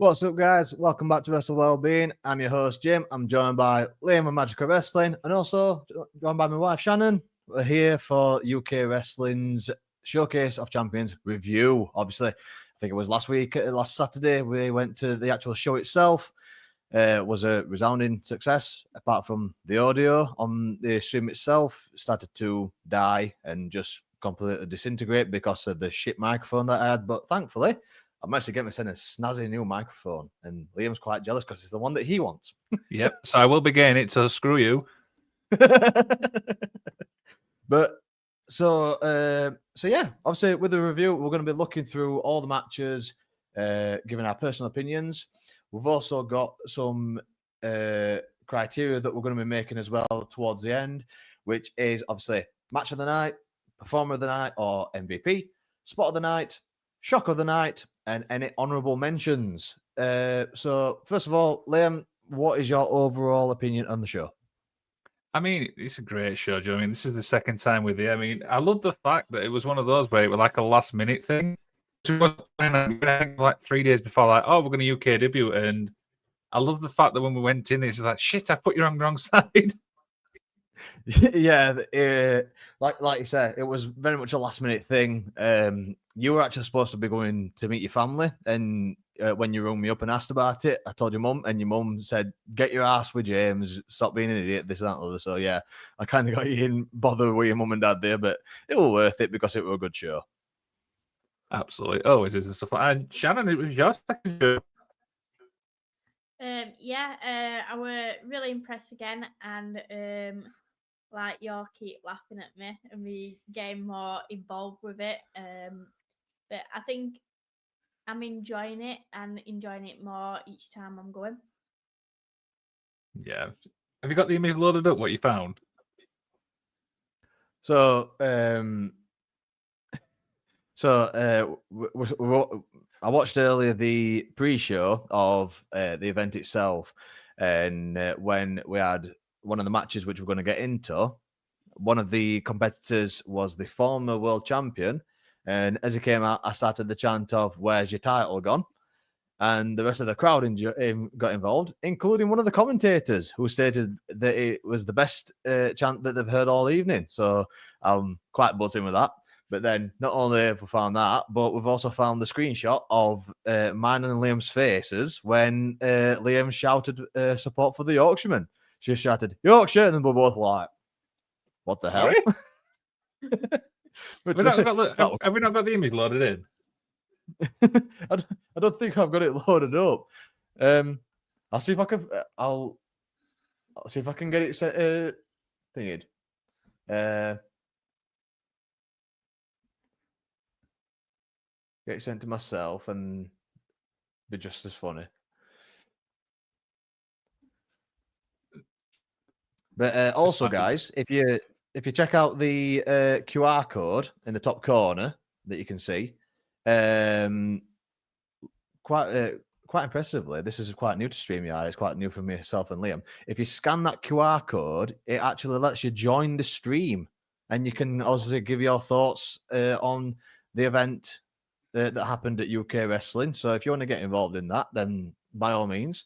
What's up, guys? Welcome back to Wrestle Wellbeing. I'm your host, Jim. I'm joined by Liam of Magical Wrestling and also joined by my wife, Shannon. We're here for UK Wrestling's Showcase of Champions review. Obviously, I think it was last Saturday, we went to the actual show itself. It was a resounding success, apart from the audio on the stream itself started to die and just completely disintegrate because of the shit microphone that I had. But thankfully, I managed to get myself a snazzy new microphone, and Liam's quite jealous because it's the one that he wants. Yep. So I will be getting it, so screw you. But so yeah, obviously with the review, we're going to be looking through all the matches, giving our personal opinions. We've also got some criteria that we're going to be making as well towards the end, which is obviously match of the night, performer of the night, or MVP, spot of the night, shock of the night, and any honourable mentions. So first of all, Liam, what is your overall opinion on the show? I mean, it's a great show, Joe. I mean, this is the second time with you. I mean, I love the fact that it was one of those where it was like a last minute thing. Like 3 days before, like, oh, we're going to UK debut. And I love the fact that when we went in, it's like, shit, I put you on the wrong side. Yeah, like you said, it was very much a last minute thing. You were actually supposed to be going to meet your family, and when you rang me up and asked about it, I told your mum, and your mum said, "Get your ass with James, stop being an idiot, this, that, and other." So yeah, I kind of got you in bother with your mum and dad there, but it was worth it because it was a good show. Absolutely, always is and stuff. And Shannon, it was your second show. I were really impressed again, and like y'all keep laughing at me and me getting more involved with it. But I think I'm enjoying it and enjoying it more each time I'm going. Yeah. Have you got the image loaded up? What you found? So, I watched earlier the pre-show of the event itself, and when we had one of the matches which we're going to get into, one of the competitors was the former world champion, and as he came out, I started the chant of "Where's your title gone?" And the rest of the crowd got involved, including one of the commentators who stated that it was the best chant that they've heard all evening. So I'm quite buzzing with that. But then not only have we found that, but we've also found the screenshot of mine and Liam's faces when Liam shouted support for the Yorkshireman. She shouted, "Yorkshire," and then we're both like, what the hell? Have we not got the image loaded in? I don't think I've got it loaded up. I'll see if I can. I'll see if I can get it set. Thingied. Get it sent to myself and be just as funny. But also, guys, if you check out the QR code in the top corner that you can see, quite impressively, this is quite new to StreamYard. It's quite new for myself and Liam. If you scan that QR code, it actually lets you join the stream, and you can also give your thoughts on the event that happened at UK Wrestling. So if you want to get involved in that, then by all means,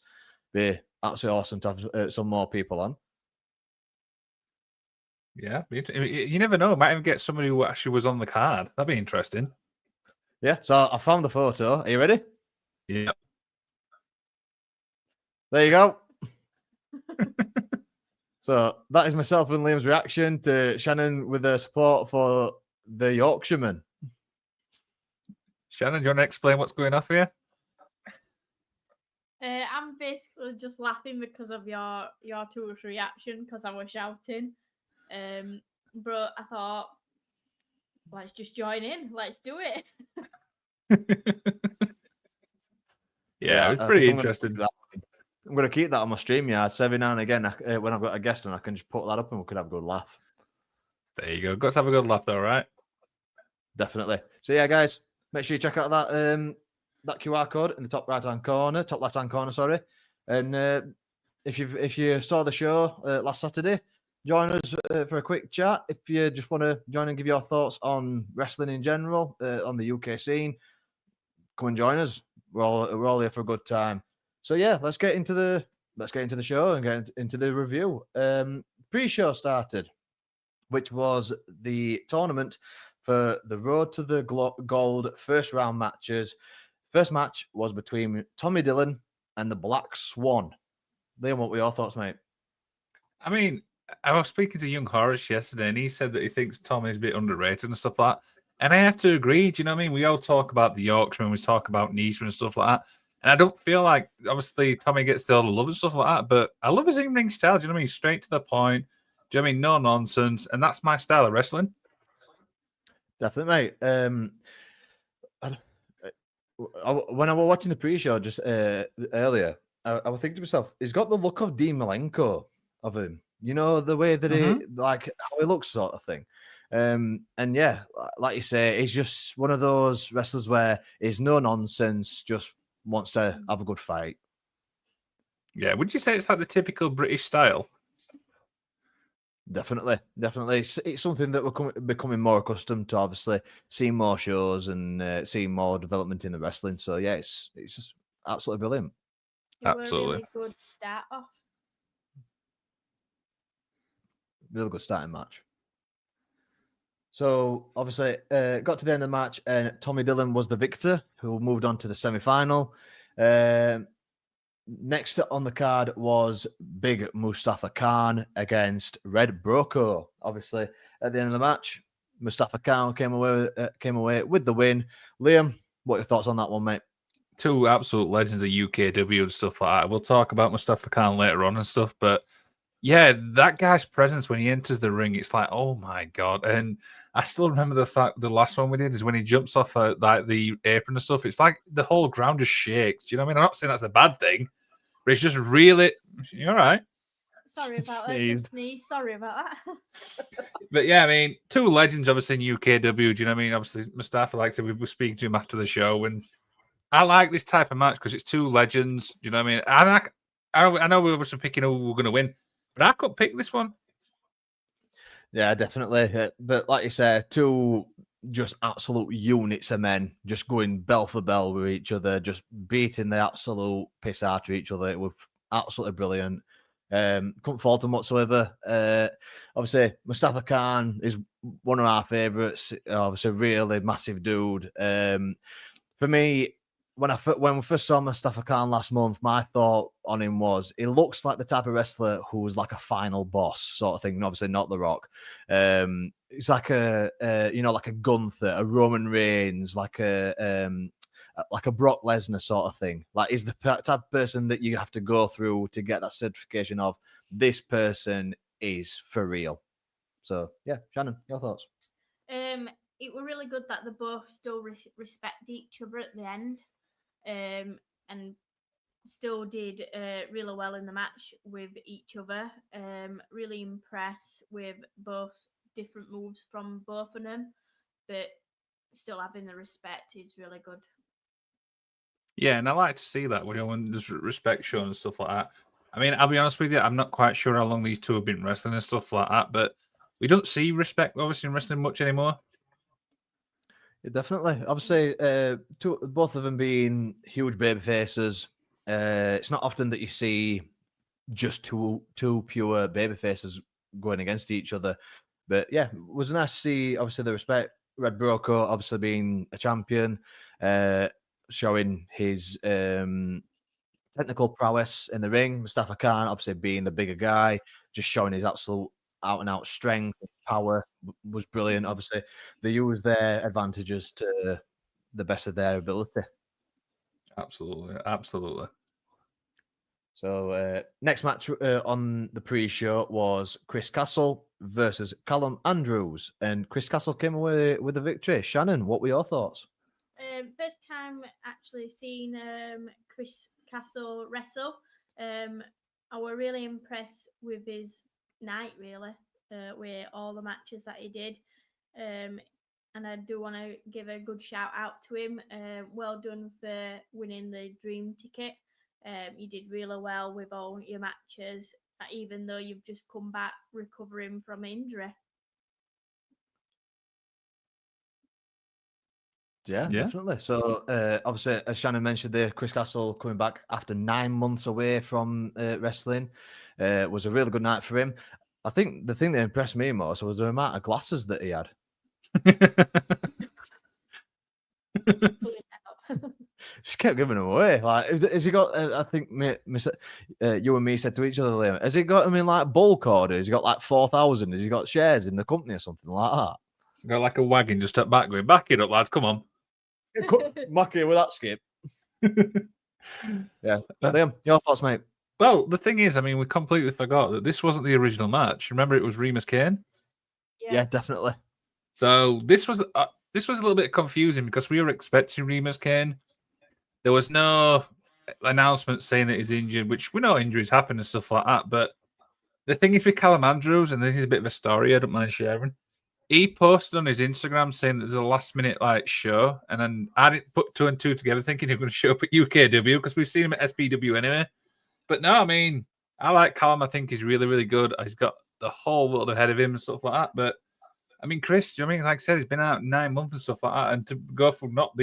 be absolutely awesome to have some more people on. Yeah, you never know. Might even get somebody who actually was on the card. That'd be interesting. Yeah, so I found the photo. Are you ready? Yeah. There you go. So that is myself and Liam's reaction to Shannon with the support for the Yorkshireman. Shannon, do you want to explain what's going on here? I'm basically just laughing because of your two's reaction because I was shouting. But I thought, let's just join in. Let's do it. Yeah, it was pretty interesting. I'm going to keep that on my StreamYard. So every now and again, when I've got a guest on, I can just put that up and we could have a good laugh. There you go. Got to have a good laugh, though, right? Definitely. So yeah, guys, make sure you check out that QR code in the top left-hand corner, sorry. And if you saw the show last Saturday, join us for a quick chat. If you just want to join and give your thoughts on wrestling in general, on the UK scene, come and join us. we're all here for a good time. So yeah, let's get into the show and get into the review. Pre-show started, which was the tournament for the Road to the Gold first round matches. First match was between Tommy Dillon and the Black Swan. Liam, what were your thoughts, mate? I mean, I was speaking to young Horace yesterday, and he said that he thinks Tommy's a bit underrated and stuff like that. And I have to agree. Do you know what I mean? We all talk about the Yorkshiremen, we talk about Nisha and stuff like that. And I don't feel like, obviously, Tommy gets all the love and stuff like that, but I love his in-ring style. Do you know what I mean? Straight to the point. Do you know what I mean? No nonsense. And that's my style of wrestling. Definitely, mate. When I was watching the pre-show just earlier, I was thinking to myself, he's got the look of Dean Malenko of him. You know, the way that he, like, how he looks, sort of thing. And yeah, like you say, he's just one of those wrestlers where he's no nonsense, just wants to have a good fight. Yeah, would you say it's like the typical British style? Definitely. It's something that we're becoming more accustomed to, obviously, seeing more shows and seeing more development in the wrestling. So, yeah, it's just absolutely brilliant. It was a really good start off. Really good starting match. So, obviously, got to the end of the match, and Tommy Dillon was the victor, who moved on to the semi-final. Next on the card was Big Mustafa Khan against Red Broco. Obviously, at the end of the match, Mustafa Khan came away with the win. Liam, what are your thoughts on that one, mate? Two absolute legends of UKW and stuff like that. We'll talk about Mustafa Khan later on and stuff, but yeah, that guy's presence when he enters the ring, it's like, oh my God. And I still remember the last one we did is when he jumps off like the apron and stuff. It's like the whole ground just shakes. Do you know what I mean? I'm not saying that's a bad thing, but it's just really, you're all right. Sorry about that. Just sneeze. Sorry about that. But yeah, I mean, two legends obviously in UKW. Do you know what I mean? Obviously, Mustafa, like I said, we were speaking to him after the show, and I like this type of match because it's two legends. Do you know what I mean? And I know we were picking who we were going to win, but I could pick this one. Yeah, definitely. But like you say, two just absolute units of men just going bell for bell with each other, just beating the absolute piss out of each other. It was absolutely brilliant. Couldn't fault him whatsoever. Obviously, Mustafa Khan is one of our favourites. Obviously, really massive dude. For me, when we first saw Mustafa Khan last month, my thought on him was he looks like the type of wrestler who's like a final boss sort of thing. Obviously, not The Rock. He's like like a Gunther, a Roman Reigns, like a Brock Lesnar sort of thing. Like, he's the type of person that you have to go through to get that certification of this person is for real. So yeah, Shannon, your thoughts? It was really good that they both still respect each other at the end. And still did really well in the match with each other. Really impressed with both different moves from both of them, but still having the respect is really good. Yeah, and I like to see that when there's respect shown and stuff like that. I mean, I'll be honest with you, I'm not quite sure how long these two have been wrestling and stuff like that, but we don't see respect obviously in wrestling much anymore. Yeah, definitely. Obviously, both of them being huge baby faces. It's not often that you see just two pure baby faces going against each other. But yeah, it was nice to see, obviously, the respect. Red Broco, obviously, being a champion, showing his technical prowess in the ring. Mustafa Khan, obviously, being the bigger guy, just showing his absolute out and out strength and power was brilliant. Obviously, they used their advantages to the best of their ability. Absolutely. So next match on the pre-show was Chris Castle versus Callum Andrews, and Chris Castle came away with the victory. Shannon, what were your thoughts? First time actually seeing Chris Castle wrestle. I was really impressed with his night, really, with all the matches that he did. And I do want to give a good shout out to him. Well done for winning the dream ticket. You did really well with all your matches, even though you've just come back recovering from injury. Yeah, definitely. So obviously, as Shannon mentioned there, Chris Castle coming back after 9 months away from wrestling was a really good night for him. I think the thing that impressed me most was the amount of glasses that he had. Just kept giving them away. Like, has he got? I think you and me said to each other, Liam, has he got them in like bulk order? Has he got like 4,000? Has he got shares in the company or something like that? Got like a wagon just up back, going, back it up, lads. Come on. Mucky with that skip. Yeah. Liam, your thoughts, mate? Well, the thing is, I mean, we completely forgot that this wasn't the original match. Remember, it was Remus Kane. Yeah, definitely. So this was a little bit confusing because we were expecting Remus Kane. There was no announcement saying that he's injured, which we know injuries happen and stuff like that. But the thing is with Callum Andrews, and this is a bit of a story I don't mind sharing. He posted on his Instagram saying that there's a last minute like show, and then I didn't put 2 and 2 together, thinking he was going to show up at UKW because we've seen him at SPW anyway. But no, I mean, I like Callum. I think he's really, really good. He's got the whole world ahead of him and stuff like that. But I mean, Chris, do you know what I mean? Like I said, he's been out 9 months and stuff like that, and to go from not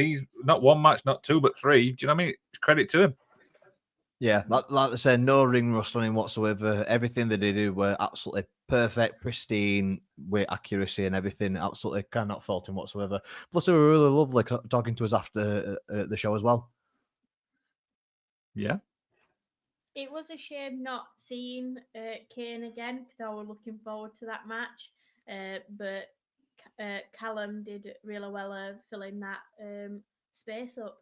one match, not 2, but 3. Do you know what I mean? Credit to him. Yeah, like I said, no ring rust on him whatsoever. Everything that they did were absolutely perfect, pristine, with accuracy and everything. Absolutely cannot fault him whatsoever. Plus, they were really lovely talking to us after the show as well. Yeah. It was a shame not seeing Kane again because I was looking forward to that match. But Callum did really well filling that space up.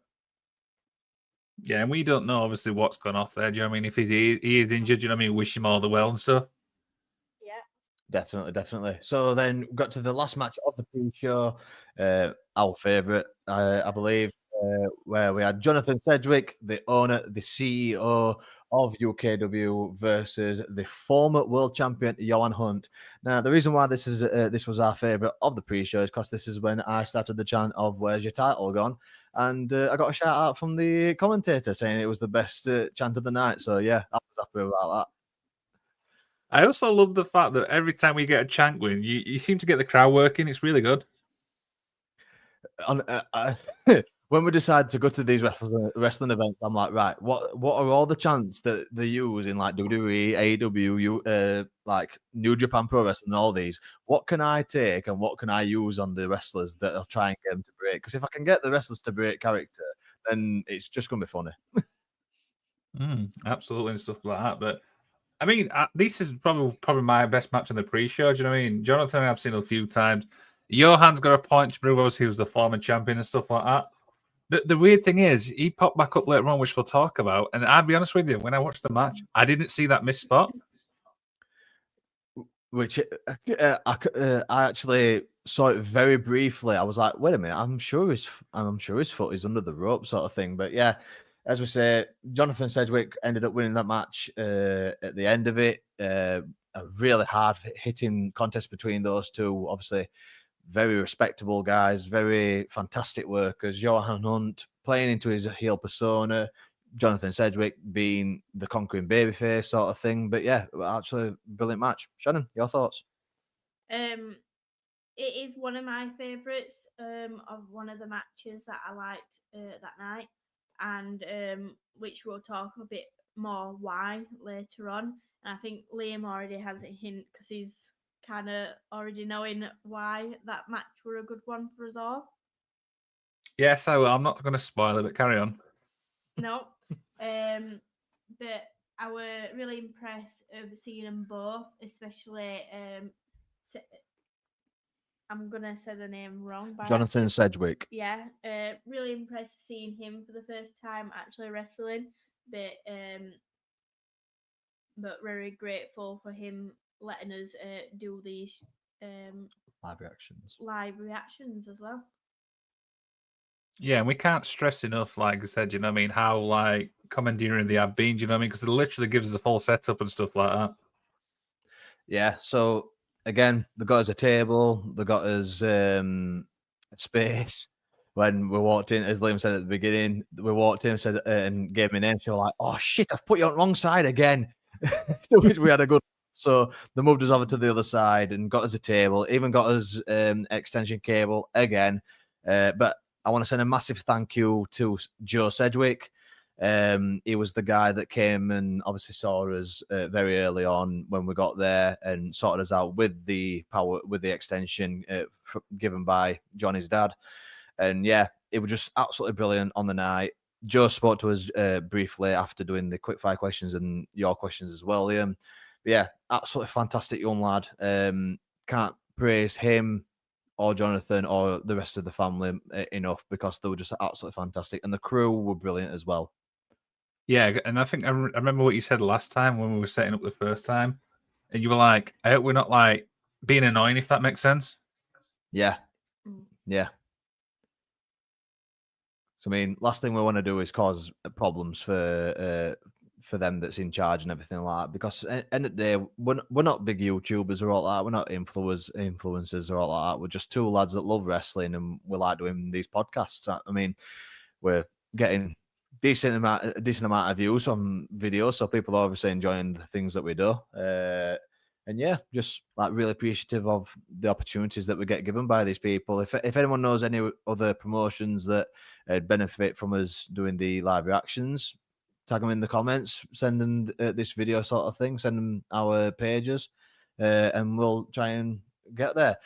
Yeah, and we don't know obviously what's gone off there. Do you know what I mean? If he is injured, do you know what I mean? Wish him all the well and stuff. Yeah. Definitely. So then we got to the last match of the pre-show, our favourite, I believe, where we had Jonathan Sedgwick, the owner, the CEO of UKW, versus the former world champion Johan Hunt. Now, the reason why this was our favourite of the pre-show is because this is when I started the chant of "Where's your title gone?" and I got a shout out from the commentator saying it was the best chant of the night. So yeah, I was happy about that. I also love the fact that every time we get a chant win, you seem to get the crowd working. It's really good. When we decide to go to these wrestling events, I'm like, right, what are all the chants that they use in like WWE, AEW, like New Japan Pro Wrestling, all these? What can I take and what can I use on the wrestlers that I'll try and get them to break? Because if I can get the wrestlers to break character, then it's just going to be funny. Absolutely, and stuff like that. But I mean, this is probably my best match in the pre-show. Do you know what I mean? Jonathan, I've seen a few times. Johan's got a point to prove. Obviously, he was the former champion and stuff like that. The weird thing is, he popped back up later on, which we'll talk about. And I'll be honest with you, when I watched the match, I didn't see that missed spot. Which I actually saw it very briefly. I was like, wait a minute, I'm sure his foot is under the rope, sort of thing. But yeah, as we say, Jonathan Sedgwick ended up winning that match at the end of it. A really hard hitting contest between those two. Obviously, very respectable guys, very fantastic workers. Johan Hunt playing into his heel persona, Jonathan Sedgwick being the conquering babyface sort of thing. But yeah, actually, brilliant match. Shannon, your thoughts? It is one of my favourites of one of the matches that I liked that night, and which we'll talk a bit more why later on. And I think Liam already has a hint because he's kind of already knowing why that match were a good one for us all. Yes, I will. I'm not going to spoil it, but carry on. No. But I were really impressed of seeing them both, especially I'm gonna say the name wrong. Jonathan Sedgwick. Yeah, really impressed seeing him for the first time actually wrestling, but very grateful for him letting us do these live reactions as well. Yeah, and we can't stress enough, like I said, you know what I mean, how like commandeering they have been, you know what I mean? Because it literally gives us a full setup and stuff like that. Yeah, so again, they got us a table, they got us a space. When we walked in, as Liam said at the beginning, we walked in and said and gave me a name. She was like, "Oh shit, I've put you on the wrong side again." So we had a good. So they moved us over to the other side and got us a table, even got us extension cable again. But I want to send a massive thank you to Joe Sedgwick. He was the guy that came and obviously saw us very early on when we got there and sorted us out with the extension given by Johnny's dad. And yeah, it was just absolutely brilliant on the night. Joe spoke to us briefly after doing the quickfire questions and your questions as well, Liam. But yeah, absolutely fantastic young lad. Can't praise him or Jonathan or the rest of the family enough because they were just absolutely fantastic. And the crew were brilliant as well. Yeah, and I think I remember what you said last time when we were setting up the first time. And you were like, I hope we're not like being annoying, if that makes sense. Yeah. Yeah. So, I mean, last thing we want to do is cause problems for them that's in charge and everything like that. Because at the end of the day, we're not big YouTubers or all that. We're not influencers or all that. We're just two lads that love wrestling and we like doing these podcasts. I mean, we're getting decent amount of views on videos, so people are obviously enjoying the things that we do. And yeah, just like really appreciative of the opportunities that we get given by these people. If anyone knows any other promotions that benefit from us doing the live reactions, tag them in the comments, send them this video sort of thing, send them our pages, and we'll try and get there.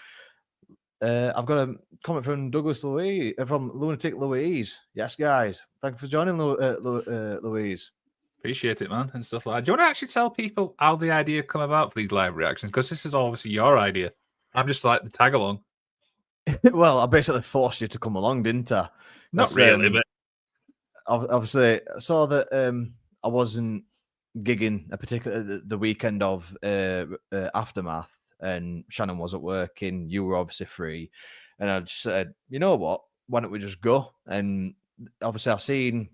I've got a comment from Douglas Louise, from Lunatic Louise. Yes, guys. Thank you for joining, Louise. Appreciate it, man, and stuff like that. Do you want to actually tell people how the idea come about for these live reactions? Because this is obviously your idea. I'm just like the tag along. Well, I basically forced you to come along, didn't I? Not really, but obviously I saw that I wasn't gigging a particular the weekend of Aftermath, and Shannon wasn't working. You were obviously free, and I just said, you know what? Why don't we just go? And obviously, I've seen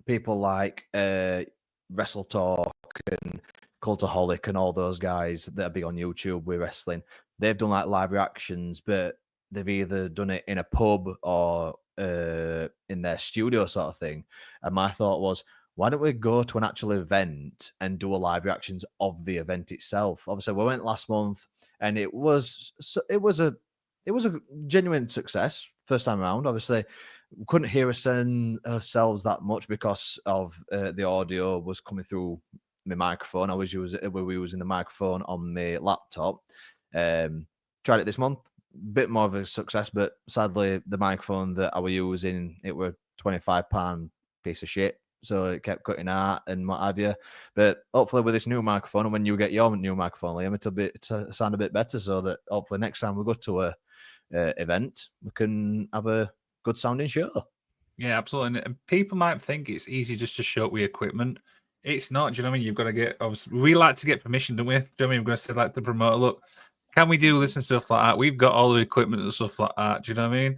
people like Wrestle Talk and Cultaholic and all those guys that are big on YouTube with wrestling. They've done like live reactions, but they've either done it in a pub or in their studio sort of thing. And my thought was, why don't we go to an actual event and do a live reactions of the event itself? Obviously, we went last month, and it was a genuine success first time around. Obviously, we couldn't hear ourselves that much because of the audio was coming through my microphone. We were using the microphone on my laptop. Tried it this month, bit more of a success, but sadly the microphone that I was using, it were £25 piece of shit. So it kept cutting out and what have you. But hopefully with this new microphone, and when you get your new microphone, Liam, it'll sound a bit better, so that hopefully next time we go to a event, we can have a good sounding show. Yeah, absolutely. And people might think it's easy just to show up with equipment. It's not. Do you know what I mean? You've got to get. Obviously, we like to get permission, don't we? Do you know what I mean? We're going to say like the promoter, look, can we do this and stuff like that? We've got all the equipment and stuff like that. Do you know what I mean?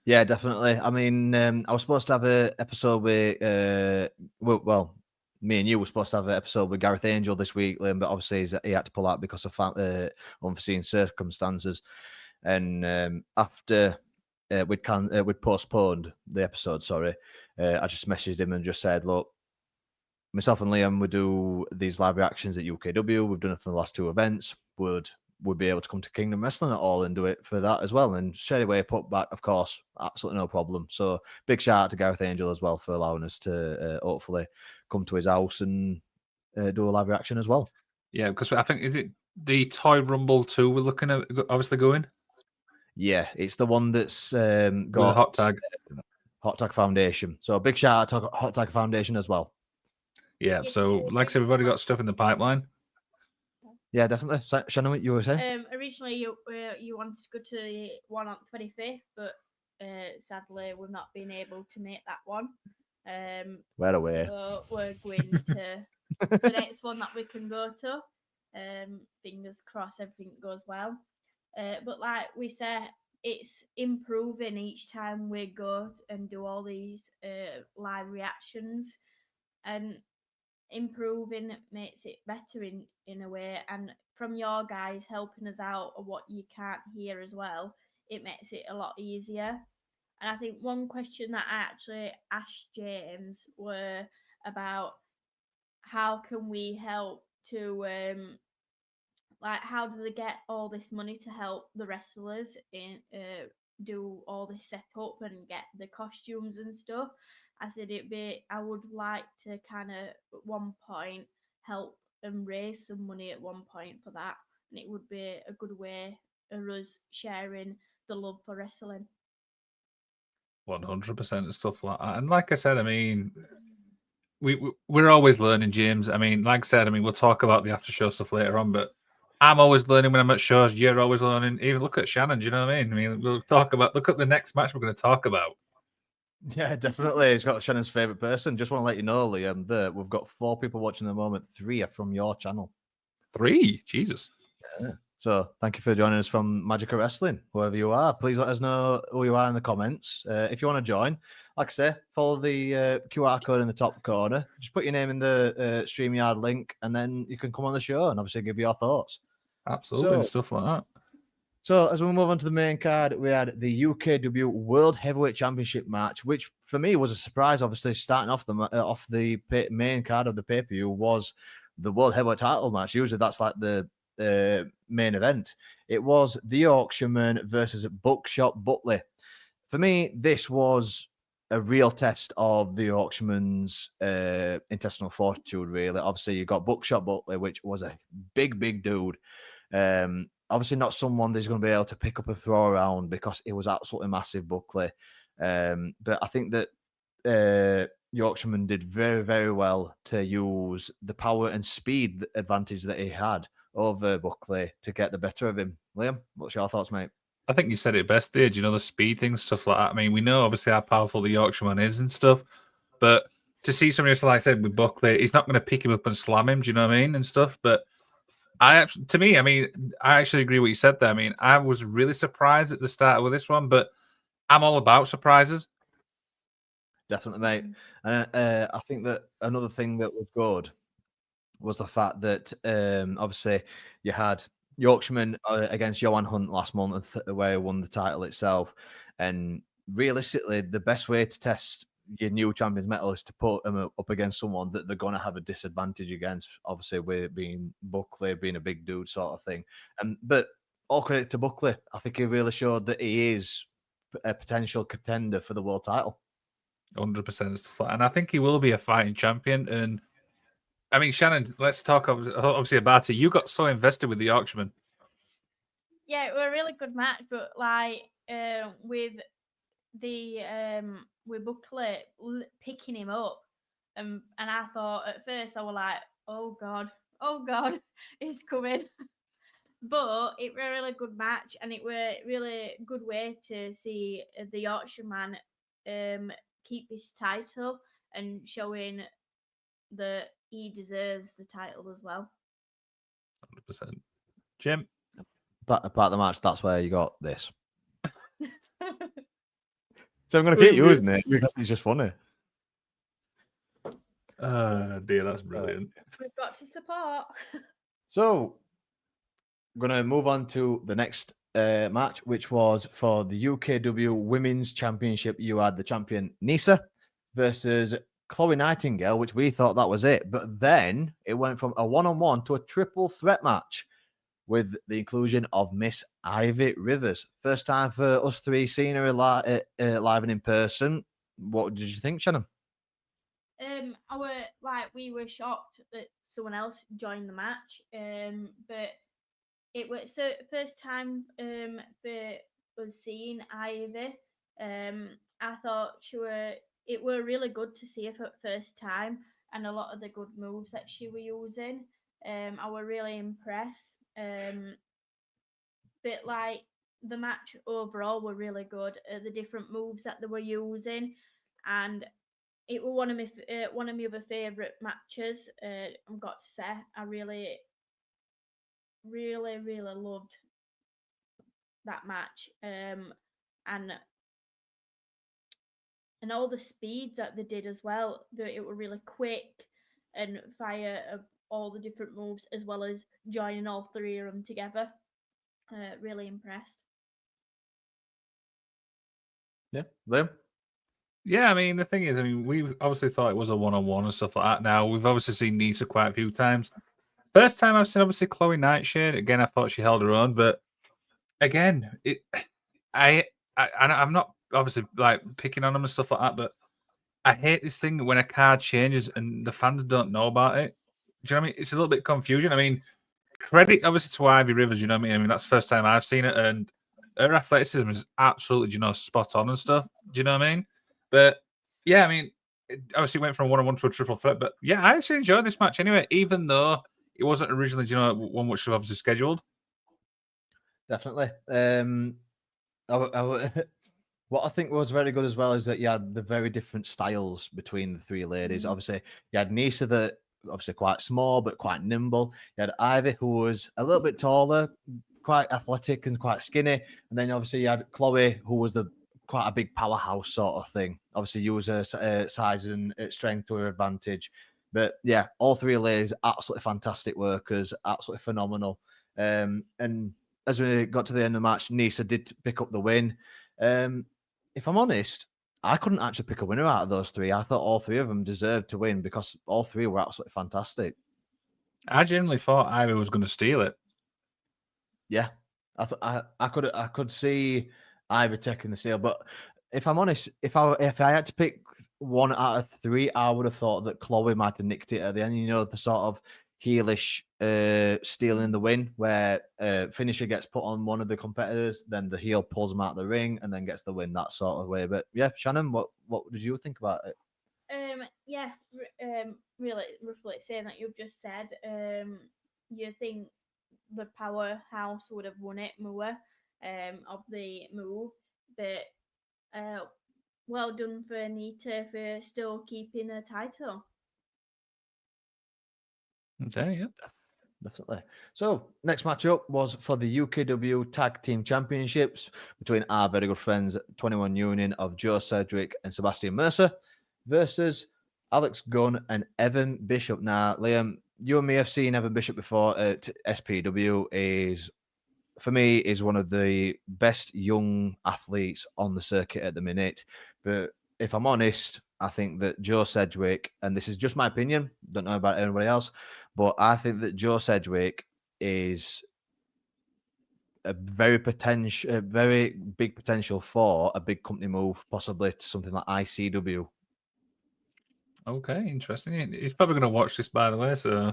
Yeah, definitely. I mean, I was supposed to have an episode with, well, me and you were supposed to have an episode with Gareth Angel this week, Liam, but obviously he had to pull out because of unforeseen circumstances. And after we'd postponed the episode, I just messaged him and just said, look, myself and Liam would do these live reactions at UKW. We've done it for the last two events. Would be able to come to Kingdom Wrestling at all and do it for that as well. And straight away put back, of course, absolutely no problem. So big shout out to Gareth Angel as well for allowing us to hopefully come to his house and do a live reaction as well. Yeah, because I think, is it the Toy Rumble 2 we're looking at obviously going? Yeah, it's the one that's got Hot Tag. Hot Tag Foundation. So big shout out to Hot Tag Foundation as well. Yeah, so like I said, we've already got stuff in the pipeline. Yeah, definitely. Shannon, what you were saying? Originally, you wanted to go to the one on 25th, but sadly, we've not been able to make that one. We're away. So we're going to the next one that we can go to. Fingers crossed, everything goes well. But like we said, it's improving each time we go and do all these live reactions, and improving makes it better in a way. And from your guys helping us out of what you can't hear as well, it makes it a lot easier. And I think one question that I actually asked James were about how can we help to like how do they get all this money to help the wrestlers in do all this setup and get the costumes and stuff. I said I would like to kind of at one point help and raise some money at one point for that, and it would be a good way of us sharing the love for wrestling. 100% and stuff like that. And like I said, I mean, we're always learning, James. I mean, like I said, I mean, we'll talk about the after show stuff later on, but I'm always learning when I'm at shows. You're always learning. Even look at Shannon. Do you know what I mean? I mean, we'll talk about. Look at the next match we're going to talk about. Yeah, definitely. He's got Shannon's favorite person. Just want to let you know, Liam, that we've got 4 people watching at the moment. 3 are from your channel. 3? Jesus. Yeah. So thank you for joining us from Magic of Wrestling, whoever you are. Please let us know who you are in the comments. If you want to join, like I say, follow the QR code in the top corner. Just put your name in the StreamYard link, and then you can come on the show and obviously give your thoughts. Absolutely, and stuff like that. So as we move on to the main card, we had the UKW World Heavyweight Championship match, which for me was a surprise. Obviously, starting off the main card of the pay-per-view was the World Heavyweight title match. Usually that's like the main event. It was the Yorkshireman versus Buckshot Batley. For me, this was a real test of the Yorkshireman's intestinal fortitude, really. Obviously, you got Buckshot Batley, which was a big dude. Obviously not someone that's going to be able to pick up and throw around because it was absolutely massive, Buckley. But I think that Yorkshireman did very well to use the power and speed advantage that he had over Buckley to get the better of him. Liam, what's your thoughts, mate? I think you said it best there. Do you know the speed things, stuff like that? I mean, we know obviously how powerful the Yorkshireman is and stuff, but to see somebody else, like I said, with Buckley, he's not going to pick him up and slam him. Do you know what I mean? And stuff, but I actually agree with what you said there. I mean, I was really surprised at the start with this one, but I'm all about surprises. Definitely, mate. And I think that another thing that was good was the fact that obviously you had Yorkshireman against Johan Hunt last month, where he won the title itself. And realistically, the best way to test your new champions medal is to put them up against someone that they're going to have a disadvantage against, obviously with being Buckley, being a big dude sort of thing. But all credit to Buckley. I think he really showed that he is a potential contender for the world title. 100% stuff like that. And I think he will be a fighting champion. And I mean, Shannon, let's talk obviously about it. You got so invested with the Yorkshireman. Yeah, it was a really good match, but like with Buckley picking him up, and I thought at first I was like, oh god, it's coming. But it was a really good match, and it was a really good way to see the Yorkshireman keep his title and showing that he deserves the title as well. 100%. Jim? Part of the match, that's where you got this. So I'm going to keep using it because it's just funny. Dear, that's brilliant. We've got to support. So I'm going to move on to the next match, which was for the UKW Women's Championship. You had the champion Nisa versus Chloe Nightingale, which we thought that was it. But then it went from a one-on-one to a triple threat match with the inclusion of Miss Ivy Rivers. First time for us 3 seeing her live and in person. What did you think, Shannon? We were shocked that someone else joined the match. But it was the first time for us seeing Ivy. I thought it were really good to see her for the first time, and a lot of the good moves that she were using. I were really impressed. But like the match overall were really good. The different moves that they were using, and it was one of my other favorite matches. I've got to say, I really loved that match. And all the speed that they did as well. It were really quick and fire of all the different moves, as well as joining all 3 of them together. Really impressed. Yeah, Liam? Yeah, I mean, the thing is, we obviously thought it was a one-on-one and stuff like that. Now, we've obviously seen Nisa quite a few times. First time I've seen, obviously, Chloe Nightshade. Again, I thought she held her own, but again, I'm not obviously like picking on them and stuff like that, but I hate this thing when a card changes and the fans don't know about it. Do you know what I mean? It's a little bit confusion. I mean, credit obviously to Ivy Rivers. You know what I mean? I mean that's the first time I've seen it, and her athleticism is absolutely, spot on and stuff. Do you know what I mean? But yeah, I mean, it obviously went from a 1-on-1 to a triple threat. But yeah, I actually enjoyed this match anyway, even though it wasn't originally, one which was obviously scheduled. Definitely. What I think was very good as well is that you had the very different styles between the three ladies. Obviously, you had Nisa that obviously quite small but quite nimble. You had Ivy who was a little bit taller, quite athletic and quite skinny, and then obviously you had Chloe who was the quite a big powerhouse sort of thing. Obviously, use her size and strength to her advantage. But yeah, all three ladies absolutely fantastic workers, absolutely phenomenal. And as we got to the end of the match, Nisa did pick up the win. If I'm honest, I couldn't actually pick a winner out of those three. I thought all three of them deserved to win because all three were absolutely fantastic. I genuinely thought Ivy was going to steal it. Yeah, I could see Ivy taking the steal, but if I'm honest, if I had to pick one out of three, I would have thought that Chloe might have nicked it at the end. You know, the sort of heelish stealing the win, where finisher gets put on one of the competitors, then the heel pulls them out of the ring, and then gets the win that sort of way. But yeah, Shannon, what did you think about it? Yeah, really roughly saying that you've just said. You think the powerhouse would have won it more of the move, but well done for Anita for still keeping her title. Okay, yeah. Definitely. So, next matchup was for the UKW Tag Team Championships between our very good friends 21 Union of Joe Sedgwick and Sebastian Mercer versus Alex Gunn and Evan Bishop. Now, Liam, you and me have seen Evan Bishop before at SPW. For me, is one of the best young athletes on the circuit at the minute. But if I'm honest, I think that Joe Sedgwick, and this is just my opinion, don't know about anybody else, but I think that Joe Sedgwick is a very big potential for a big company move, possibly to something like ICW. Okay, interesting. He's probably going to watch this, by the way. So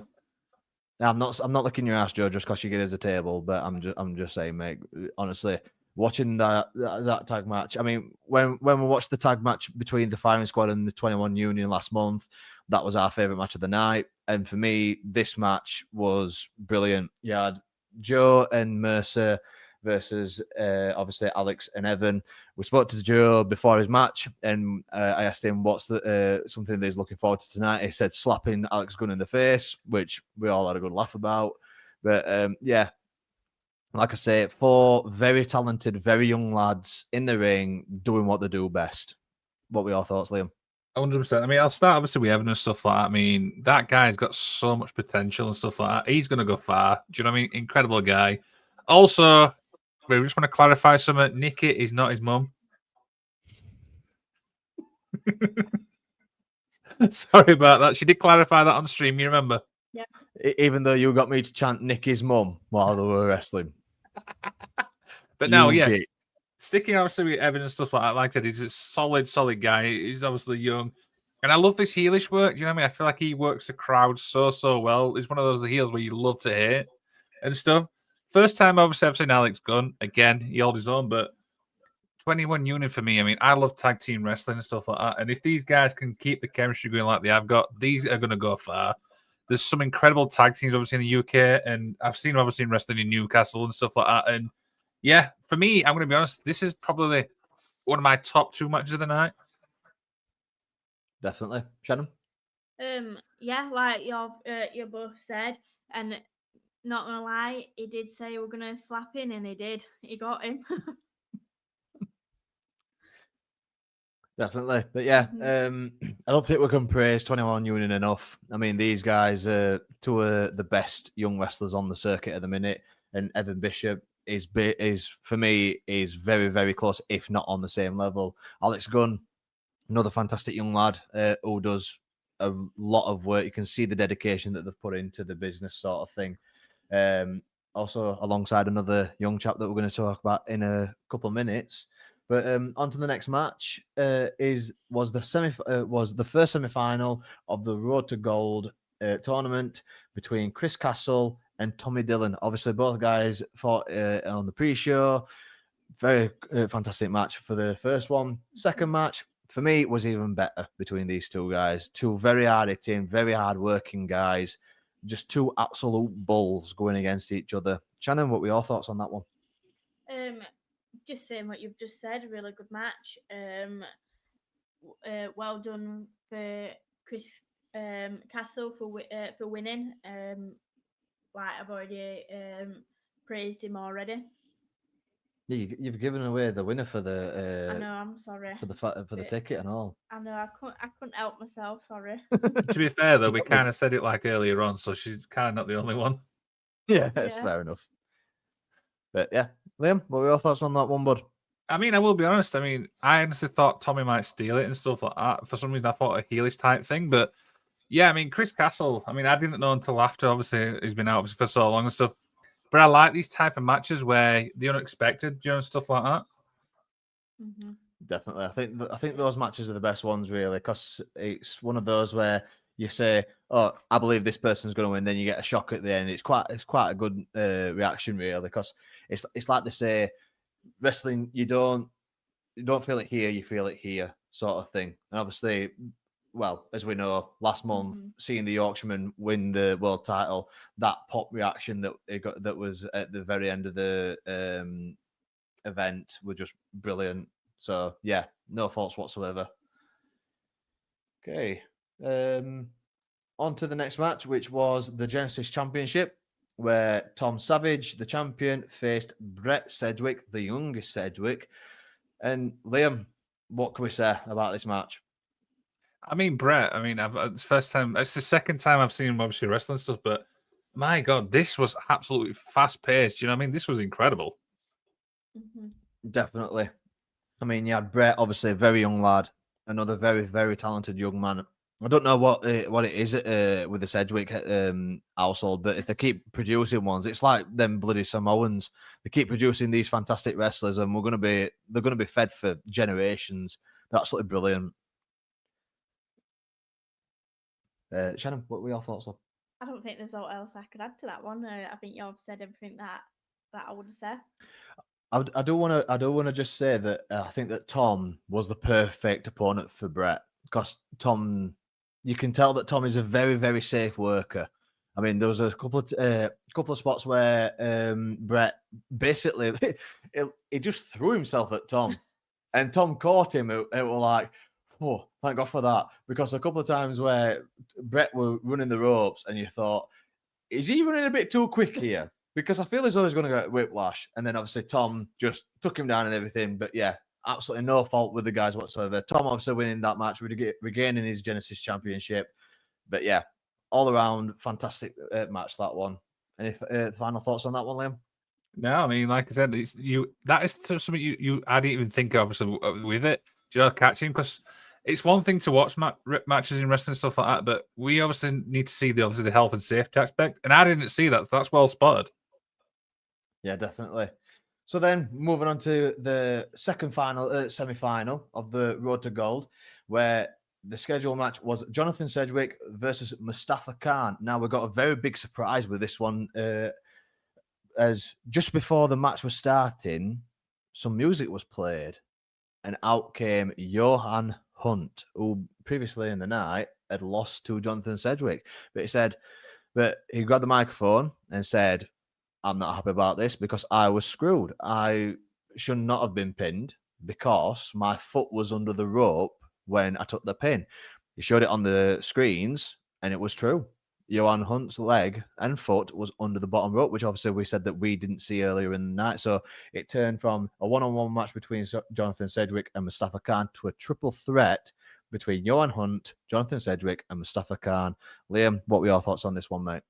I'm not licking your ass, Joe, just because you get us a table. But I'm just saying, mate. Honestly, watching that tag match. I mean, when we watched the tag match between the Firing Squad and the 21 Union last month, that was our favorite match of the night. And for me, this match was brilliant. You had Joe and Mercer versus obviously Alex and Evan. We spoke to Joe before his match, and I asked him what's the something that he's looking forward to tonight. He said slapping Alex Gunn in the face, which we all had a good laugh about. But yeah, like I say, 4 very talented, very young lads in the ring doing what they do best. What were your thoughts, Liam? 100%. I mean, I'll start obviously with Evan and stuff like that. I mean, that guy's got so much potential and stuff like that. He's going to go far. Do you know what I mean? Incredible guy. Also, we just want to clarify something. Nikki is not his mum. Sorry about that. She did clarify that on stream. You remember? Yeah. Even though you got me to chant Nikki's mum while they were wrestling. But now, yes. Sticking obviously with Evan and stuff like that, like I said, he's a solid guy. He's obviously young. And I love this heelish work. You know what I mean? I feel like he works the crowd so well. He's one of those heels where you love to hate and stuff. First time, obviously, I've seen Alex Gunn. Again, he held his own, but 21 Union for me. I mean, I love tag team wrestling and stuff like that. And if these guys can keep the chemistry going like they have got, these are going to go far. There's some incredible tag teams, obviously, in the UK. And I've seen, obviously, wrestling in Newcastle and stuff like that. And yeah, for me, I'm going to be honest, this is probably one of my top 2 matches of the night. Definitely. Shannon? Yeah, like you both said, and not gonna lie, he did say we're gonna slap him, and he did. He got him. Definitely. But yeah, I don't think we can praise 21 Union enough. I mean, these guys are 2 of the best young wrestlers on the circuit at the minute, and Evan Bishop is for me is very, very close, if not on the same level. Alex Gunn, another fantastic young lad who does a lot of work. You can see the dedication that they've put into the business sort of thing. Also, alongside another young chap that we're going to talk about in a couple of minutes. But on to the next match. Was the first semi-final of the Road to Gold tournament between Chris Castle and Tommy Dillon. Obviously, both guys fought on the pre-show. Very fantastic match for the first one. Second match for me was even better between these two guys. Two very hard hitting, very hard working guys. Just two absolute bulls going against each other. Shannon, what were your thoughts on that one? Just saying what you've just said. Really good match. Well done for Chris Castle for winning. Like I've already praised him already. Yeah, you've given away the winner for the. I know. I'm sorry for the ticket and all. I know. I couldn't help myself. Sorry. To be fair, though, we kind of said it like earlier on, so she's kind of not the only one. Yeah, that's fair enough. But yeah, Liam, what were your thoughts on that one, bud? I mean, I will be honest. I mean, I honestly thought Tommy might steal it and stuff like that. For some reason, I thought a heelish type thing. But yeah, I mean, Chris Castle, I mean, I didn't know until after, obviously, he's been out for so long and stuff. But I like these type of matches where the unexpected, stuff like that. Mm-hmm. Definitely. I think those matches are the best ones, really, because it's one of those where you say, "Oh, I believe this person's going to win," then you get a shock at the end. It's quite a good reaction, really, because it's like they say, wrestling, you don't feel it here, you feel it here, sort of thing. And obviously, well, as we know, last month, seeing the Yorkshireman win the world title, that pop reaction that they got, that was at the very end of the event, were just brilliant. So yeah, no faults whatsoever. Okay, on to the next match, which was the Genesis Championship, where Tom Savage, the champion, faced Brett Sedgwick, the youngest Sedgwick. And Liam, what can we say about this match? I mean, Brett, I mean, it's the second time I've seen him obviously wrestling stuff, but my God, this was absolutely fast paced. You know what I mean? This was incredible. Mm-hmm. Definitely. I mean, you had Brett, obviously a very young lad, another very, very talented young man. I don't know what it is with the Sedgwick household, but if they keep producing ones, it's like them bloody Samoans. They keep producing these fantastic wrestlers, and they're gonna be fed for generations. They're absolutely brilliant. Shannon, what were your thoughts on? I don't think there's all else I could add to that one. I think you've said everything that I would have said. I do want to just say that I think that Tom was the perfect opponent for Brett, because Tom, you can tell that Tom is a very, very safe worker. I mean, there was a couple of spots where Brett basically he just threw himself at Tom, and Tom caught him. It was like, oh, thank God for that, because a couple of times where Brett were running the ropes, and you thought, is he running a bit too quick here? Because I feel as though he's going to get whiplash. And then obviously Tom just took him down and everything. But yeah, absolutely no fault with the guys whatsoever. Tom obviously winning that match, regaining his Genesis Championship. But yeah, all around fantastic match, that one. Any final thoughts on that one, Liam? No, I mean, like I said, that is something you I didn't even think of with it. Do you know, catching? Because it's one thing to watch matches in wrestling and stuff like that, but we obviously need to see the health and safety aspect. And I didn't see that. So that's well spotted. Yeah, definitely. So then moving on to the second semi-final of the Road to Gold, where the scheduled match was Jonathan Sedgwick versus Mustafa Khan. Now, we got a very big surprise with this one, as just before the match was starting, some music was played, and out came Johan Hunt, who previously in the night had lost to Jonathan Sedgwick. But he grabbed the microphone and said, "I'm not happy about this because I was screwed. I should not have been pinned because my foot was under the rope when I took the pin." He showed it on the screens, and it was true. Johan Hunt's leg and foot was under the bottom rope, which obviously we said that we didn't see earlier in the night. So it turned from a one-on-one match between Jonathan Sedgwick and Mustafa Khan to a triple threat between Johan Hunt, Jonathan Sedgwick, and Mustafa Khan. Liam, what were your thoughts on this one, mate?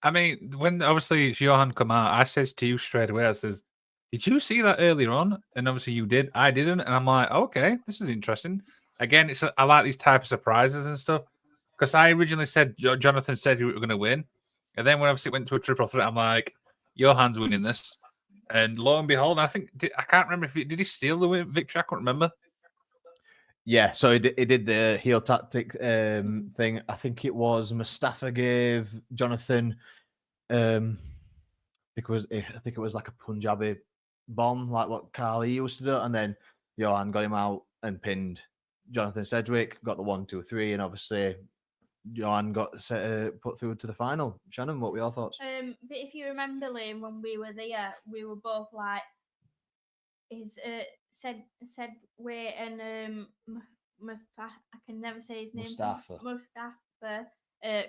I mean, when obviously Johan come out, I says to you straight away, I says, "Did you see that earlier on?" And obviously you did. I didn't. And I'm like, okay, this is interesting. Again, I like these type of surprises and stuff. Because I originally said Jonathan said you were going to win. And then when obviously it went to a triple threat, I'm like, Johan's winning this. And lo and behold, I can't remember if did he steal the victory? I can't remember. Yeah, so he did the heel tactic thing. I think it was Mustafa gave Jonathan. I think it was like a Punjabi bomb, like what Carly used to do, and then Johan got him out and pinned Jonathan Sedgwick, got the 1, 2, 3, and obviously Johan got put through to the final. Shannon, what were your thoughts? But if you remember, Liam, when we were there, we were both like, Sedgwick and I can never say his name. Mustafa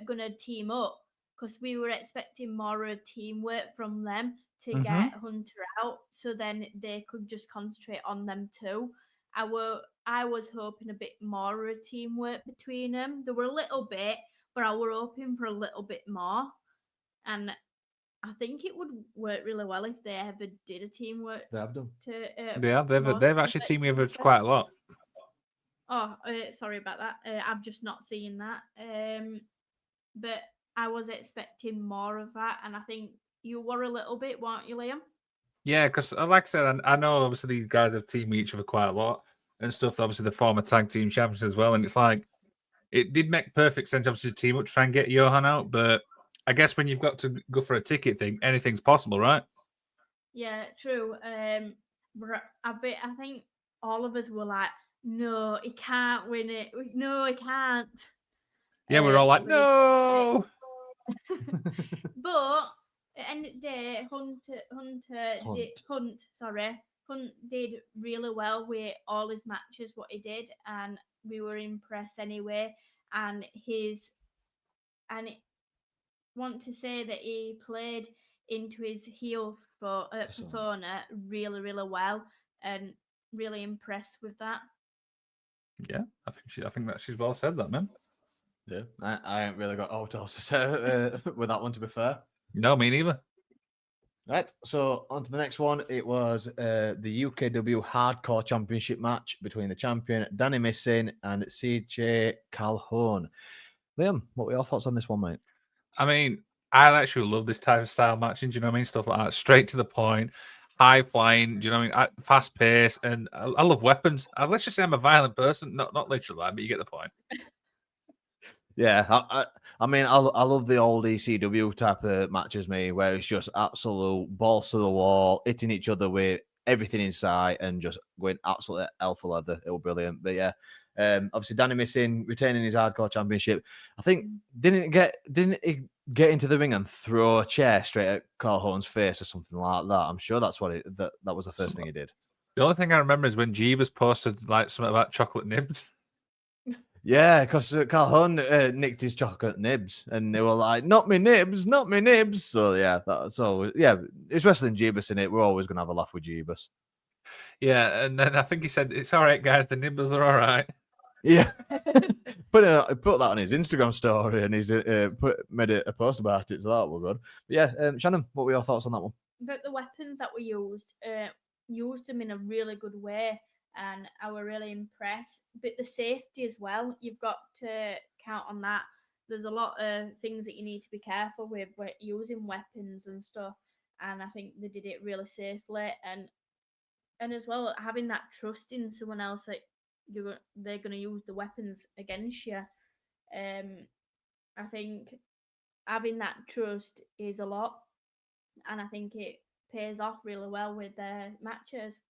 gonna team up, because we were expecting more of teamwork from them to get Hunter out, so then they could just concentrate on them too. I was hoping a bit more of teamwork between them. There were a little bit, but I were hoping for a little bit more, and I think it would work really well if they ever did a teamwork. They have done. They've actually teamed over quite a lot. Oh, sorry about that. I've just not seen that. But I was expecting more of that, and I think you were a little bit, weren't you, Liam? Yeah, because like I said, I know obviously these guys have teamed each other quite a lot and stuff. Obviously, the former tag team champions as well, and it's like it did make perfect sense, obviously, to team up to try and get Johan out. But I guess when you've got to go for a ticket thing, anything's possible, right? Yeah, true. But I think all of us were like, no, he can't win it. No, he can't. Yeah, we're all like, no. But at the end of the day, Hunt did really well with all his matches, what he did, and we were impressed anyway. And want to say that he played into his heel persona really, really well, and really impressed with that. Yeah, I think that she's well said that, man. Yeah, I ain't really got what else to say with that one, to be fair. No, me neither. Right, so on to the next one. It was the UKW Hardcore Championship match between the champion Danny Missing and CJ Calhoun. Liam, what were your thoughts on this one, mate? I mean, I actually love this type of style matching. Do you know what I mean? Stuff like that, straight to the point, high flying. Do you know what I mean? Fast pace, and I love weapons. Let's just say I'm a violent person, not literally, but you get the point. Yeah, I mean, I love the old ECW type of matches, me, where it's just absolute balls to the wall, hitting each other with everything inside, and just going absolutely alpha leather. It was brilliant. But yeah, obviously Danny Missing retaining his hardcore championship. I think didn't he get into the ring and throw a chair straight at Calhoun's face or something like that? I'm sure that's what that was the first thing he did. The only thing I remember is when Jeebus posted like something about chocolate nibs. Yeah, because Calhoun nicked his chocolate nibs, and they were like, "Not me nibs, not me nibs." So yeah, it's wrestling Jeebus in it. We're always gonna have a laugh with Jeebus. Yeah, and then I think he said, "It's all right, guys. The nibbles are all right." Yeah, put that on his Instagram story, and he's made a post about it. So that was good. But yeah, Shannon, what were your thoughts on that one? But the weapons that were used them in a really good way, and I were really impressed. But the safety as well, you've got to count on that. There's a lot of things that you need to be careful with using weapons and stuff, and I think they did it really safely, and as well having that trust in someone else that they're going to use the weapons against you. I think having that trust is a lot, and I think it pays off really well with their matches.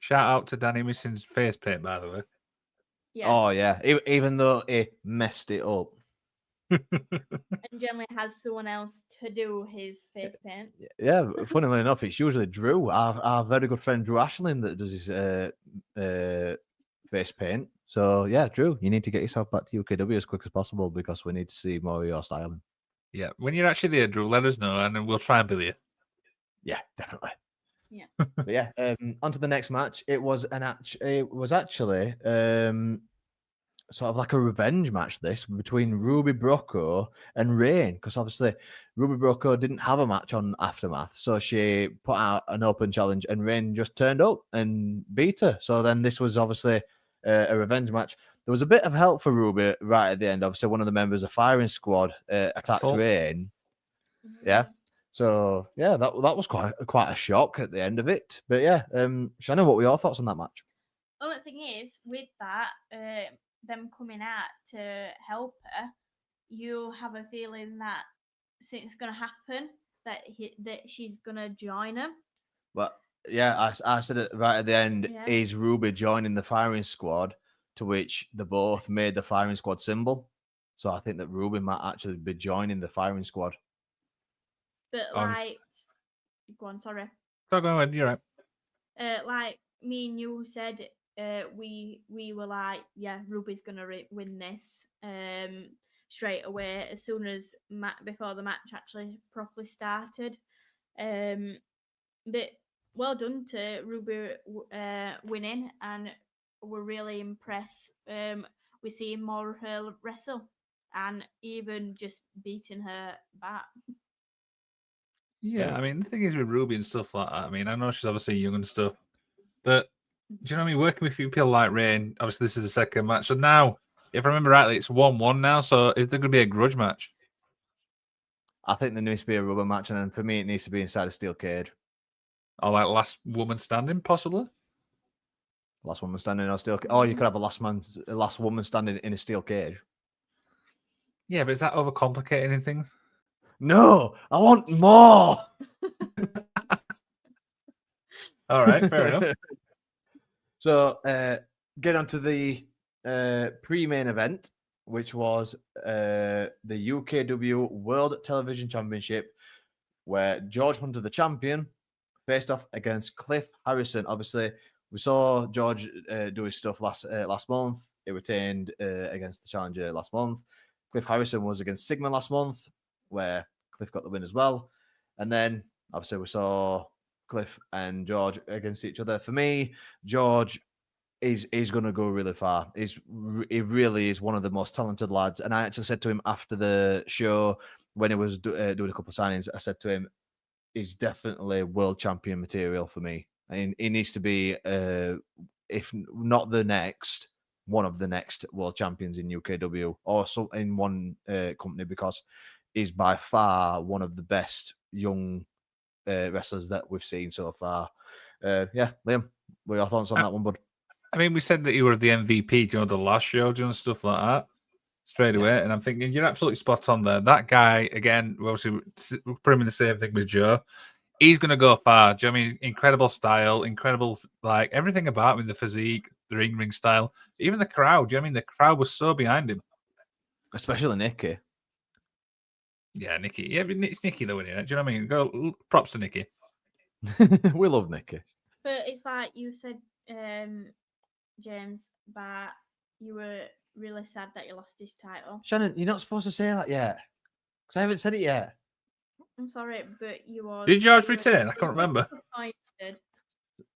Shout out to Danny Missing's face paint, by the way. Yes. Oh yeah, even though he messed it up. And generally has someone else to do his face paint. Yeah, funnily enough, it's usually Drew, our very good friend Drew Ashling, that does his face paint. So yeah, Drew, you need to get yourself back to UKW as quick as possible, because we need to see more of your styling. Yeah, when you're actually there, Drew, let us know, and then we'll try and bill you. Yeah, definitely. Yeah. But yeah, on to the next match. It was actually sort of like a revenge match, this, between Ruby Brocco and Rain, because obviously Ruby Brocco didn't have a match on Aftermath, so she put out an open challenge, and Rain just turned up and beat her. So then this was obviously a revenge match. There was a bit of help for Ruby right at the end. Obviously, one of the members of Firing Squad attacked Rain. Yeah. So yeah, that was quite a shock at the end of it. But yeah, Shannon, what were your thoughts on that match? Only thing is, with that, them coming out to help her, you have a feeling that something's going to happen, that she's going to join him. But yeah, I said it right at the end. Yeah. Is Ruby joining the firing squad? To which they both made the firing squad symbol. So I think that Ruby might actually be joining the firing squad. But like, go on, sorry. So go ahead, you're right. Like me and you said, we were like, yeah, Ruby's gonna win this straight away as soon as before the match actually properly started. But well done to Ruby winning, and we're really impressed. We're seeing more of her wrestle, and even just beating her back. Yeah, I mean, the thing is with Ruby and stuff like that, I mean, I know she's obviously young and stuff, but do you know what I mean? Working with people like Rain, obviously this is the second match. So now, if I remember rightly, it's 1-1 now. So is there going to be a grudge match? I think there needs to be a rubber match, and for me, it needs to be inside a steel cage. Or like last woman standing, possibly? Last woman standing in a steel cage. Or you could have a last woman standing in a steel cage. Yeah, but is that overcomplicating things? No, I want more. All right, fair enough. So, get on to the pre-main event, which was the UKW World Television Championship, where George Hunter, the champion, faced off against Cliff Harrison. Obviously, we saw George do his stuff last month. He retained against the challenger last month. Cliff Harrison was against Sigma last month, where Cliff got the win as well. And then, obviously, we saw Cliff and George against each other. For me, George is going to go really far. He really is one of the most talented lads. And I actually said to him after the show, when he was doing a couple of signings, I said to him, he's definitely world champion material for me. I mean, he needs to be, if not the next, one of the next world champions in UKW or so in one company, because he's by far one of the best young wrestlers that we've seen so far. Yeah, Liam, what are your thoughts on that one, bud? I mean, we said that you were the MVP, the last show, doing stuff like that straight away. And I'm thinking, you're absolutely spot on there. That guy, again, obviously, we're pretty much the same thing with Joe. He's going to go far. Do you know what I mean? Incredible style, incredible, like everything about him, the physique, the ring style, even the crowd. Do you know what I mean? The crowd was so behind him. Especially Nikki. Yeah, Nikki. Yeah, it's Nikki though, isn't it? Do you know what I mean? Go, props to Nikki. We love Nikki. But it's like you said, James, but you were really sad that you lost his title. Shannon, you're not supposed to say that yet, because I haven't said it yet. I'm sorry, but you was. Did George return? I can't remember.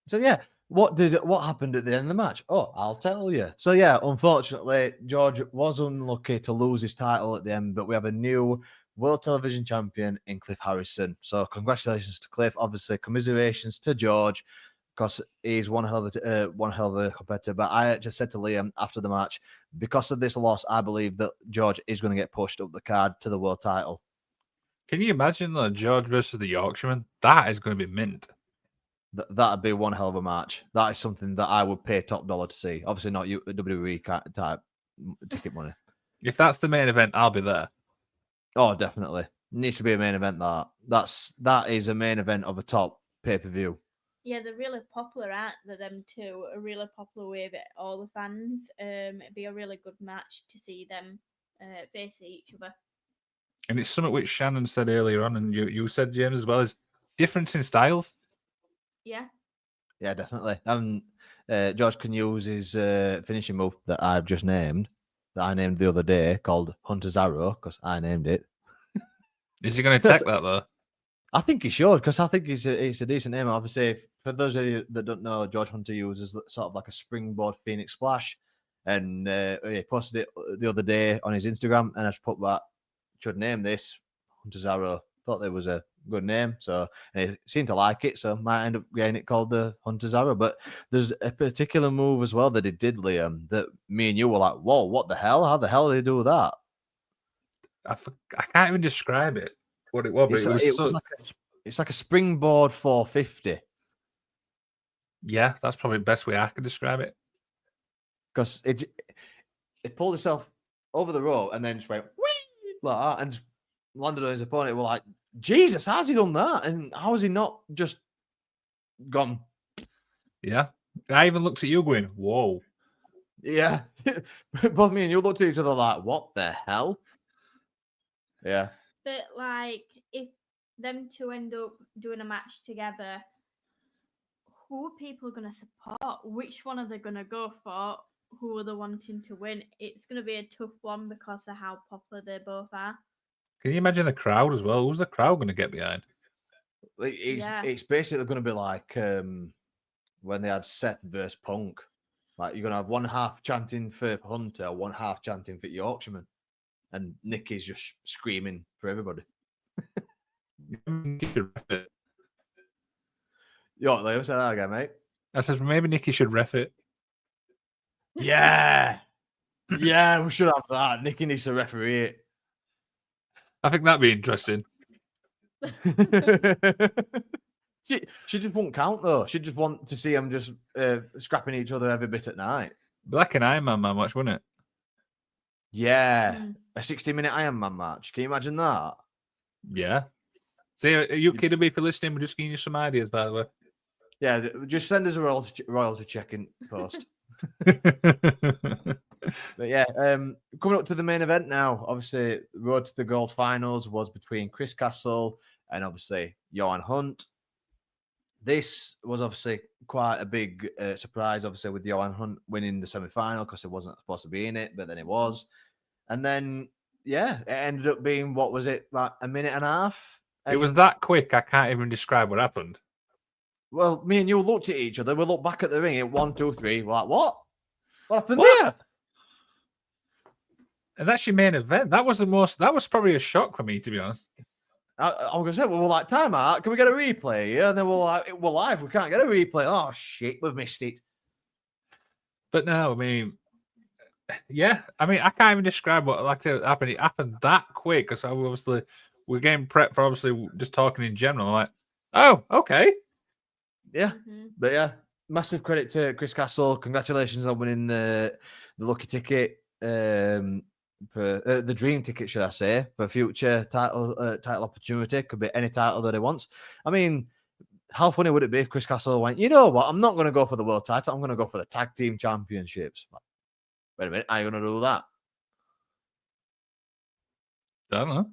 So yeah, what happened at the end of the match? Oh, I'll tell you. So yeah, unfortunately, George was unlucky to lose his title at the end, but we have a new world television champion in Cliff Harrison. So congratulations to Cliff. Obviously, commiserations to George, because he's one hell of a competitor. But I just said to Liam after the match, because of this loss, I believe that George is going to get pushed up the card to the world title. Can you imagine George versus the Yorkshireman? That is going to be mint. That'd be one hell of a match. That is something that I would pay top dollar to see. Obviously, not WWE type ticket money. If that's the main event, I'll be there. Oh, definitely. Needs to be a main event. That is a main event of a top pay-per-view. Yeah, they're really popular, aren't they? Them two are really popular with all the fans. It'd be a really good match to see them face each other. And it's something which Shannon said earlier on, and you said, James, as well, is difference in styles. Yeah. Yeah, definitely. George can use his finishing move that I've just named, that I named the other day, called Hunter's Arrow, because I named it. Is he going to take that, though? I think he should, because I think it's a decent name. Obviously, for those of you that don't know, George Hunter uses sort of like a springboard Phoenix Splash, and he posted it the other day on his Instagram, and I just put that, should name this Hunter's Arrow. Thought there was a good name, so and he seemed to like it, so might end up getting it called the Hunter's Arrow. But there's a particular move as well that he did, Liam, that me and you were like, whoa, what the hell? How the hell did he do that? I can't even describe it. what it was, but it's like a springboard 450. Yeah, that's probably the best way I could describe it. Because it pulled itself over the rope and then just went whee, like that and just landed on his opponent. We're like, Jesus, how's he done that? And how has he not just gone? Yeah. I even looked at you going, whoa. Yeah. Both me and you looked at each other like, what the hell? Yeah. But like, if them two end up doing a match together, who are people going to support? Which one are they going to go for? Who are they wanting to win? It's going to be a tough one because of how popular they both are. Can you imagine the crowd as well? Who's the crowd going to get behind? It's basically going to be like when they had Seth versus Punk. Like, you're going to have one half chanting for Hunter, one half chanting for Yorkshireman. And Nikki's just screaming for everybody. Yo, Liam, say that again, mate. I said maybe Nikki should ref it. Yeah. Yeah, we should have that. Nikki needs to referee it. I think that'd be interesting. She just won't count, though. She just want to see them just scrapping each other every bit at night. Like an Iron Man match, wouldn't it? Yeah. A 60-minute Iron Man match. Can you imagine that? Yeah. See, UKW, if you're listening, we're just giving you some ideas, by the way. Yeah, just send us a royalty check in post. But yeah, coming up to the main event now, obviously, Road to the Gold Finals was between Chris Castle and obviously Johan Hunt. This was obviously quite a big surprise, obviously, with Johan Hunt winning the semi-final because it wasn't supposed to be in it, but then it was. And then, yeah, it ended up being, what was it, like a minute and a half? It was that quick, I can't even describe what happened. Well, me and you looked at each other. We looked back at the ring at 1, 2, 3. We're like, what? What happened there? And that's your main event. That was probably a shock for me, to be honest. I was going to say, well, we're like, time out. Can we get a replay? Yeah, and then we're like, we're live. We can't get a replay. Oh, shit, we've missed it. But no, I mean, yeah. I mean, I can't even describe what happened. It happened that quick because obviously we're getting prepped for obviously just talking in general. I'm like, oh, okay. Yeah, but yeah, massive credit to Chris Castle. Congratulations on winning the lucky ticket, for the dream ticket, should I say, for future title opportunity. Could be any title that he wants. I mean, how funny would it be if Chris Castle went, you know what, I'm not going to go for the world title. I'm going to go for the tag team championships. Wait a minute, how are you going to do that? I don't know.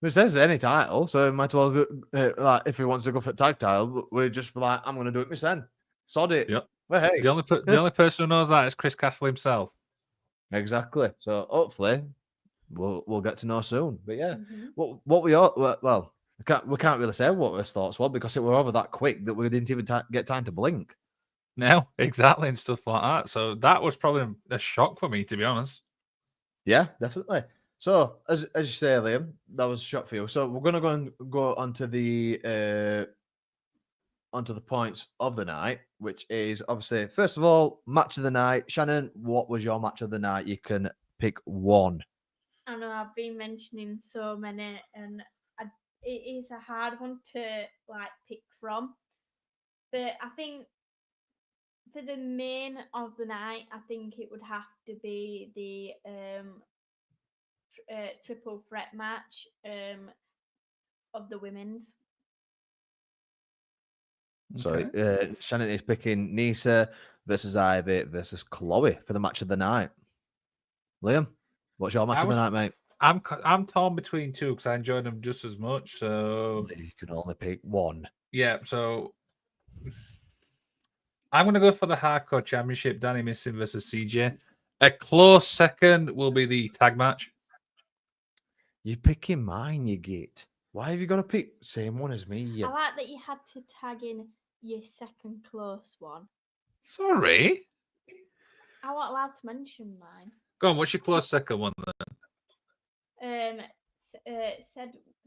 It says any title, so it might as well, like, if he wants to go for the tag title, we're just like, I'm going to do it myself. Sod it. Yep. Well, hey. The only person who knows that is Chris Castle himself. Exactly. So hopefully we'll get to know soon. But yeah, what we all, well, we can't really say what his thoughts were because it were over that quick that we didn't even get time to blink. No, exactly, and stuff like that. So that was probably a shock for me, to be honest. Yeah, definitely. So as you say, Liam, that was a shock for you. So we're gonna go onto the points of the night, which is obviously, first of all, match of the night. Shannon, what was your match of the night? You can pick one. I know I've been mentioning so many, and it is a hard one to like pick from. But I think for the main of the night, I think it would have to be the triple threat match of the women's. So Shannon is picking Nisa versus Ivy versus Chloe for the match of the night. Liam, what's your match of the night, mate? I'm torn between two because I enjoyed them just as much. So you can only pick one. Yeah, so I'm going to go for the Hardcore Championship, Danny Missing versus CJ. A close second will be the tag match. You're picking mine, you git. Why have you got to pick the same one as me? I like that you had to tag in your second close one. Sorry? I wasn't allowed to mention mine. Go on, what's your close second one then?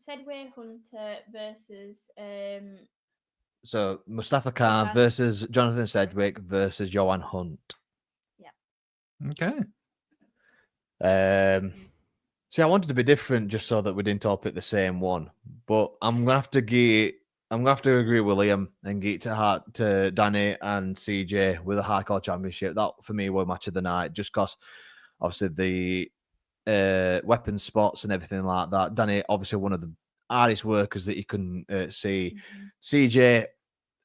Sedway Hunter versus So Mustafa Khan versus Jonathan Sedgwick versus Johan Hunt. Yeah. Okay. See, I wanted to be different just so that we didn't all pick the same one. But I'm gonna have to agree with Liam and get to Danny and CJ with the hardcore championship. That for me was match of the night, just because obviously the weapon spots and everything like that. Danny, obviously one of the hardest workers that you can see. CJ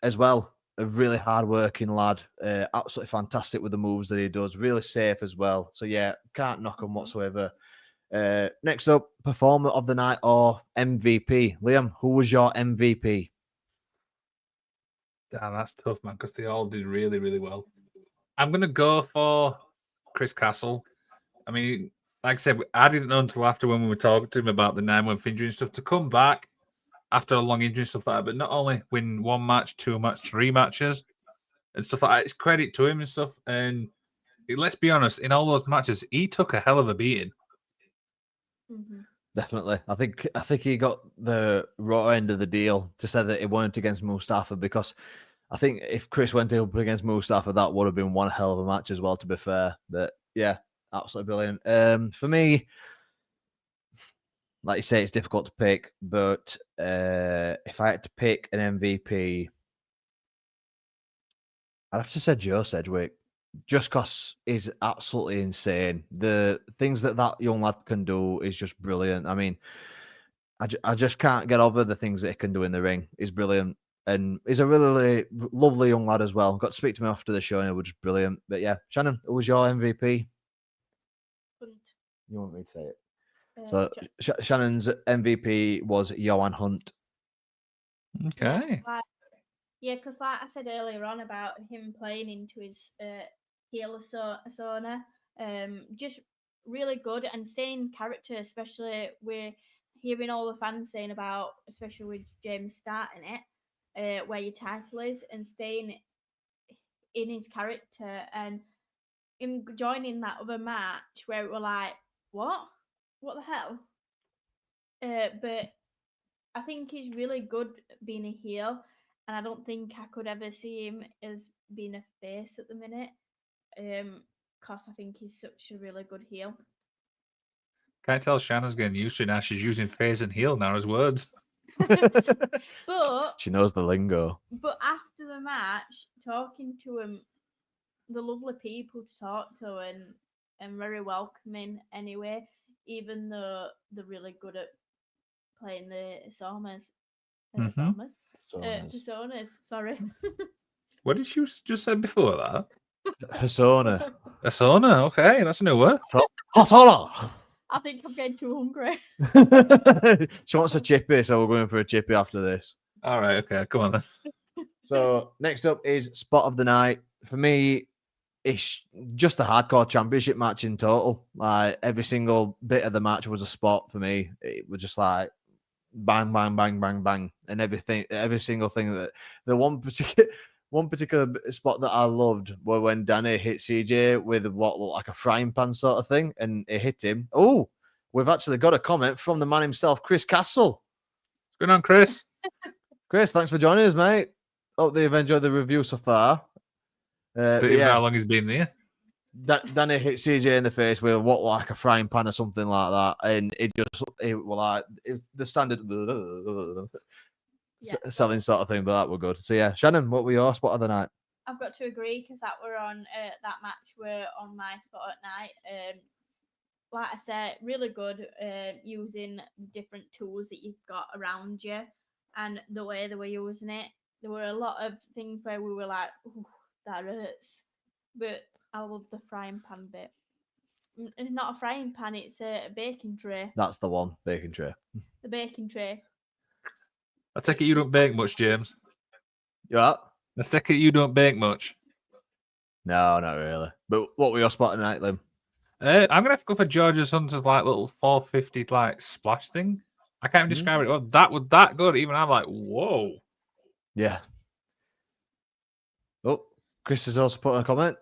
as well, a really hard working lad, absolutely fantastic with the moves that he does, really safe as well. So yeah, can't knock him whatsoever. Next up, performer of the night or MVP. Liam, who was your MVP? Damn, that's tough, man, because they all did really, really well. I'm going to go for Chris Castle. I mean, like I said, I didn't know until after when we were talking to him about the 9-month injury and stuff to come back after a long injury and stuff like that, but not only win 1 match, 2 matches, 3 matches and stuff like that. It's credit to him and stuff. And let's be honest, in all those matches, he took a hell of a beating. Definitely. I think he got the raw end of the deal to say that it weren't against Mustafa, because I think if Chris went up against Mustafa, that would have been one hell of a match as well, to be fair. But yeah, absolutely brilliant. For me, like you say, it's difficult to pick, but if I had to pick an MVP, I'd have to say Joe Sedgwick, just because he's absolutely insane. The things that young lad can do is just brilliant. I mean, I just can't get over the things that he can do in the ring. He's brilliant. And he's a really lovely young lad as well. Got to speak to him after the show and it was just brilliant. But yeah, Shannon, who was your MVP? Hunt. You want me to say it? So Shannon's MVP was Johan Hunt. Okay. Yeah, because like I said earlier on about him playing into his heel persona, just really good and staying in character, especially we're hearing all the fans saying about, especially with James starting it, where your title is, and staying in his character and him joining that other match where it were like, what the hell? But I think he's really good being a heel, and I don't think I could ever see him as being a face at the minute, because I think he's such a really good heel. Can't tell Shannon's getting used to it now. She's using face and heel now as words. But she knows the lingo. But after the match, talking to him, the lovely people to talk to and very welcoming anyway, even though they're really good at playing the personas. Personas, sorry. What did you just say before that? Persona. Persona, okay, that's a new word. Persona. I think I'm getting too hungry. She wants a chippy, so we're going for a chippy after this. All right, okay, come on then. So next up is spot of the night. For me, it's just the hardcore championship match in total. Like every single bit of the match was a spot for me. It was just like bang, bang, bang, bang, bang, and everything, every single thing. That the one particular spot that I loved was when Danny hit CJ with what looked like a frying pan sort of thing, and it hit him. Oh, we've actually got a comment from the man himself, Chris Castle. What's going on, Chris? Chris, thanks for joining us, mate. Hope they've enjoyed the review so far. How long he's been there? Danny hit CJ in the face with what like a frying pan or something like that, and it was like it's the standard selling sort of thing, but that were good. So yeah, Shannon, what were your spot of the night? I've got to agree because that were on that match were on my spot at night. Like I said, really good using different tools that you've got around you and the way they were using it. There were a lot of things where we were like, ooh, that hurts. But I love the frying pan bit. It's not a frying pan, it's a baking tray. That's the one, baking tray. The baking tray. I take it you don't bake much, James. Yeah. I take it you don't bake much. No, not really. But what were your spot tonight, Lim? I'm gonna have to go for Georgia Hunter's like little 450 like splash thing. I can't even describe it. Oh, that was that good. Even I'm like, whoa. Yeah. Oh, Chris has also put in a comment.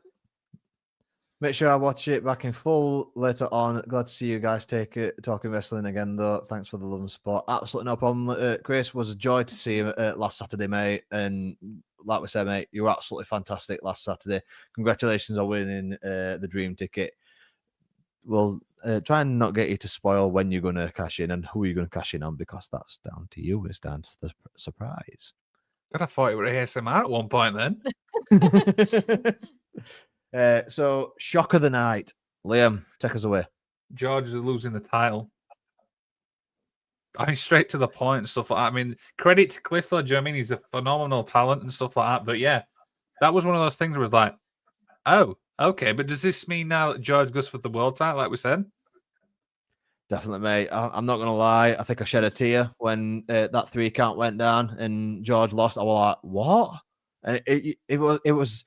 Make sure I watch it back in full later on. Glad to see you guys talking wrestling again, though. Thanks for the love and support. Absolutely no problem. Chris, was a joy to see you last Saturday, mate. And like we said, mate, you were absolutely fantastic last Saturday. Congratulations on winning the dream ticket. We'll try and not get you to spoil when you're going to cash in and who you're going to cash in on, because that's down to you. It's down to the surprise. God, I thought it were ASMR at one point then. So, shock of the night. Liam, take us away. George is losing the title. I mean, straight to the point and stuff like that. I mean, credit to Clifford. Do you know what I mean? He's a phenomenal talent and stuff like that. But yeah, that was one of those things where it was like, oh, okay. But does this mean now that George goes for the world title, like we said? Definitely, mate. I'm not going to lie. I think I shed a tear when that 3 count went down and George lost. I was like, what? And it was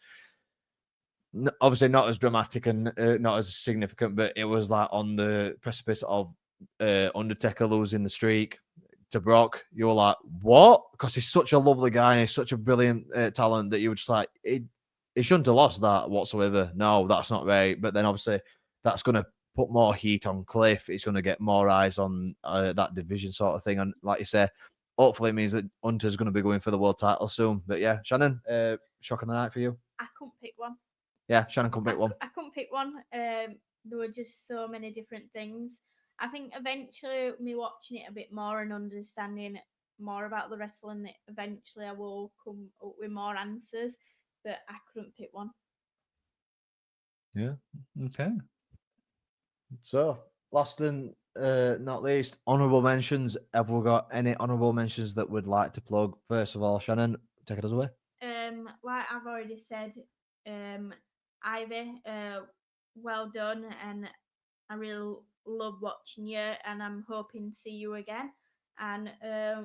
obviously not as dramatic and not as significant, but it was like on the precipice of Undertaker losing the streak to Brock. You were like, what? Because he's such a lovely guy and he's such a brilliant talent that you were just like, he shouldn't have lost that whatsoever. No, that's not right. But then obviously that's going to put more heat on Cliff. It's going to get more eyes on that division sort of thing. And like you say, hopefully it means that Hunter's going to be going for the world title soon. But yeah, Shannon, shock of the night for you? I couldn't pick one. Yeah, Shannon couldn't pick one. I couldn't pick one. There were just so many different things. I think eventually me watching it a bit more and understanding more about the wrestling, eventually I will come up with more answers, but I couldn't pick one. Yeah. Okay. So, last and not least, honourable mentions. Have we got any honourable mentions that we'd like to plug? First of all, Shannon, take us away. Like I've already said, Ivy, well done, and I really love watching you, and I'm hoping to see you again. And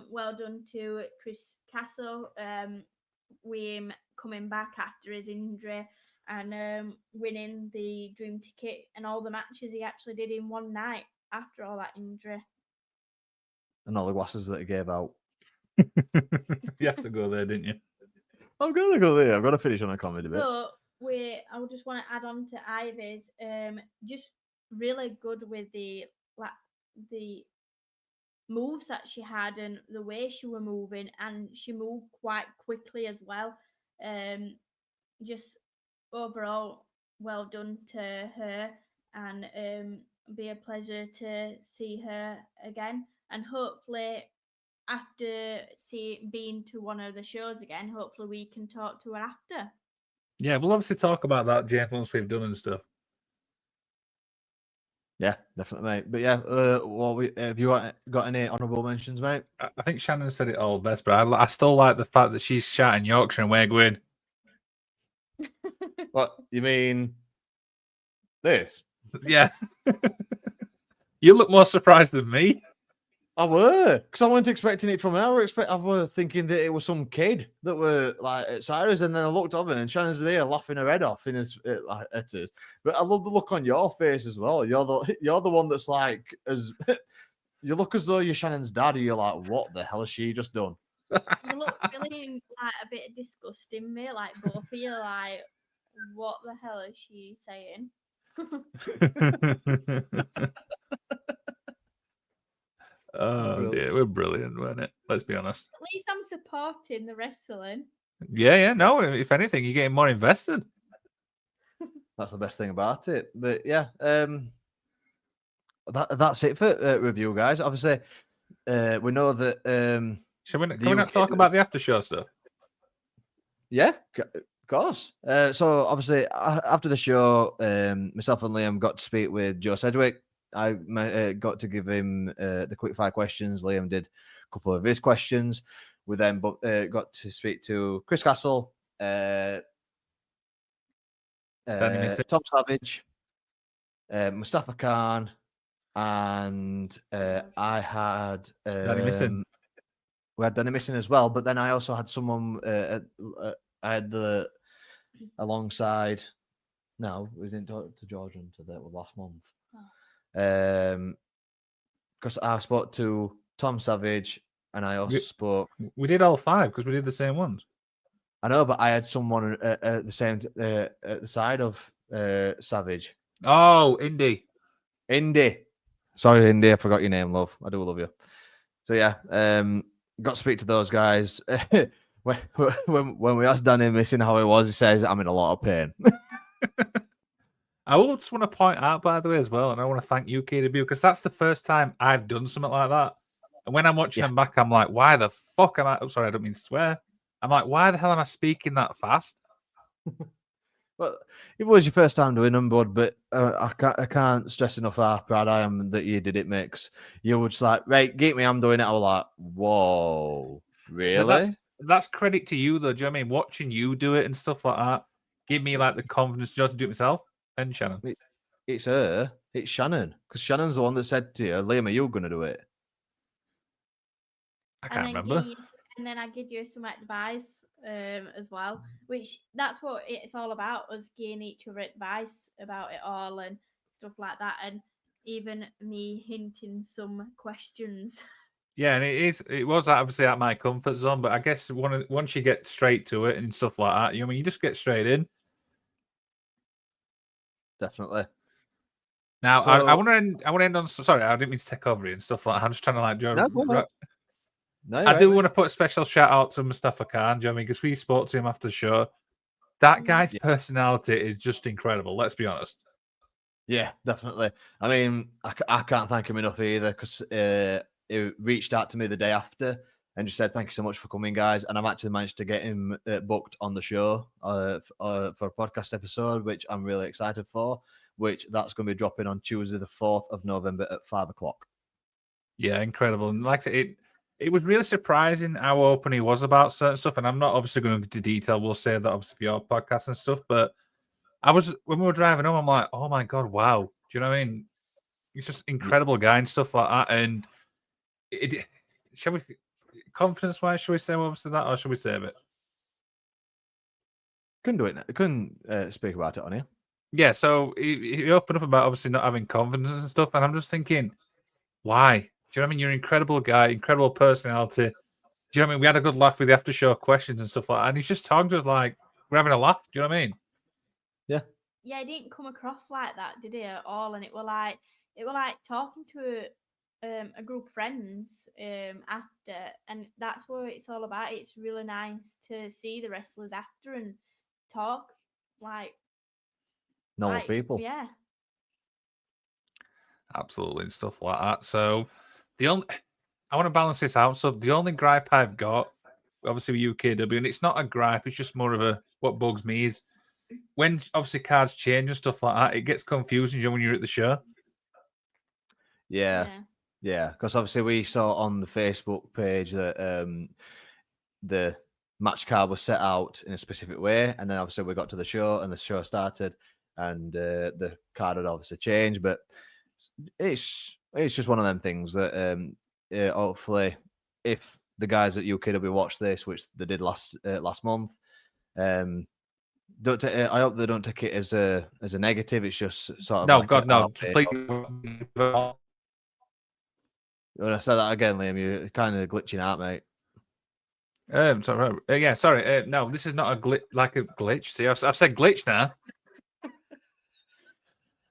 well done to Chris Castle, with him coming back after his injury and winning the dream ticket and all the matches he actually did in one night after all that injury. And all the glasses that he gave out. You have to go there, didn't you? I'm going to go there. I've got to finish on a comedy bit. But I would just want to add on to Ivy's, just really good with the moves that she had and the way she were moving, and she moved quite quickly as well. Just overall, well done to her, and be a pleasure to see her again. And hopefully, after being to one of the shows again, hopefully we can talk to her after. Yeah, we'll obviously talk about that, Jane, once we've done and stuff. Yeah, definitely, mate. But yeah, have you got any honourable mentions, mate? I think Shannon said it all best, but I still like the fact that she's shouting Yorkshire and we're going. What, you mean this? Yeah. You look more surprised than me. I were, because I wasn't expecting it from her. I were thinking that it was some kid that were like at Cyrus, and then I looked over and Shannon's there laughing her head off at us. But I love the look on your face as well. You're the one that's like, as you look as though you're Shannon's dad, and you're like, what the hell has she just done? You look really like a bit disgusting, me. Like both of you, like, what the hell is she saying? Oh dear, we're brilliant, weren't it? Let's be honest. At least I'm supporting the wrestling. Yeah. No, if anything, you're getting more invested. That's the best thing about it. But yeah, that's it for review, guys. Obviously, we know that. Can we not talk about the after show stuff? Yeah, of course. So obviously, after the show, myself and Liam got to speak with Joe Sedgwick. I got to give him the quick fire questions. Liam did a couple of his questions. We then got to speak to Chris Castle, Tom Savage, Mustafa Khan, and I had Danny Missing. We had Danny Missing as well, but then I also had someone. I had alongside. No, we didn't talk to George until that was last month. Because I spoke to Tom Savage and I also spoke. We did all 5 because we did the same ones. I know, but I had someone at the same at the side of Savage. Oh, Indy. Sorry, Indy, I forgot your name, love. I do love you. So yeah, got to speak to those guys. When we asked Danny Missing how he was, he says, "I'm in a lot of pain." I will just want to point out, by the way, as well, and I want to thank UKW because that's the first time I've done something like that. And when I'm watching them back, I'm like, why the fuck am I? Oh, sorry, I don't mean to swear. I'm like, why the hell am I speaking that fast? Well, it was your first time doing them, bud, but I can't stress enough how proud I am that you did it, Mix. You were just like, right, get me, I'm doing it. I was like, whoa, really? But that's credit to you, though. Do you know what I mean? Watching you do it and stuff like that give me like the confidence to do it myself. And Shannon. It's her. It's Shannon. Because Shannon's the one that said to you, Liam, are you going to do it? I can't remember. And then I give you some advice as well, which that's what it's all about, us giving each other advice about it all and stuff like that. And even me hinting some questions. Yeah, and it was obviously at my comfort zone, but I guess once you get straight to it and stuff like that, you just get straight in. Definitely. Now, so, I want to end on. Sorry, I didn't mean to take over you and stuff like that. I'm just trying to like. I do want to put a special shout out to Mustafa Khan. Do you know what I mean? Because we spoke to him after the show. That guy's personality is just incredible. Let's be honest. Yeah, definitely. I mean, I can't thank him enough either because he reached out to me the day after and just said, thank you so much for coming, guys. And I've actually managed to get him booked on the show for a podcast episode, which I'm really excited for, which that's going to be dropping on Tuesday, the 4th of November at 5:00. Yeah, incredible. And like I said, it was really surprising how open he was about certain stuff. And I'm not obviously going into detail. We'll say that obviously for your podcast and stuff. But when we were driving home, I'm like, oh my God, wow. Do you know what I mean? He's just incredible guy and stuff like that. And shall we, confidence-wise, should we say obviously that, or should we save it? Couldn't do it. Couldn't speak about it on here. Yeah, so he opened up about obviously not having confidence and stuff, and I'm just thinking, why? Do you know what I mean? You're an incredible guy, incredible personality. Do you know what I mean? We had a good laugh with the after show questions and stuff like that, and he's just talking to us like we're having a laugh. Do you know what I mean? Yeah. Yeah, he didn't come across like that, did he, at all? And it were like talking to a group of friends after, and that's what it's all about. It's really nice to see the wrestlers after and talk like normal people. Yeah, absolutely, and stuff like that. So I want to balance this out. So the only gripe I've got, obviously with UKW, and it's not a gripe, it's just more of what bugs me is when obviously cards change and stuff like that, it gets confusing when you're at the show. Yeah. Because obviously we saw on the Facebook page that the match card was set out in a specific way, and then obviously we got to the show and the show started, and the card had obviously changed. But it's just one of them things that hopefully, if the guys at UKW watch this, which they did last month, I hope they don't take it as a negative. It's just sort of no, God, no. Please. When I say that again, Liam, you're kind of glitching out, mate. Sorry. Sorry. No, this is not a glitch. See, I've said glitch now.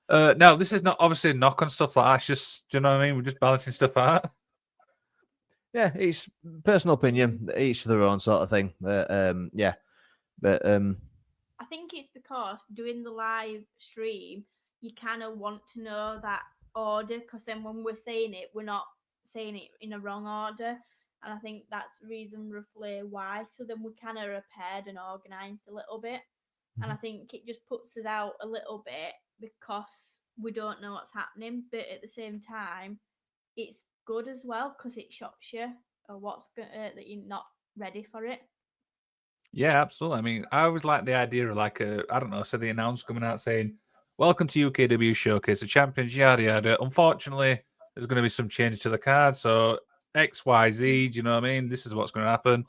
No, this is not obviously a knock on stuff like that. It's just, do you know what I mean? We're just balancing stuff out. Yeah, it's personal opinion. Each to their own sort of thing. Yeah, but I think it's because doing the live stream, you kind of want to know that order, because then when we're saying it, we're not saying it in a wrong order. And I think that's the reason roughly why. So then we kind of repaired and organised a little bit. Mm-hmm. And I think it just puts us out a little bit because we don't know what's happening. But at the same time, it's good as well because it shocks you or that you're not ready for it. Yeah, absolutely. I mean, I always like the idea of the announcer coming out saying, welcome to UKW Showcase, the champions, yada, yada. Unfortunately, there's going to be some change to the card. So X, Y, Z, do you know what I mean? This is what's going to happen.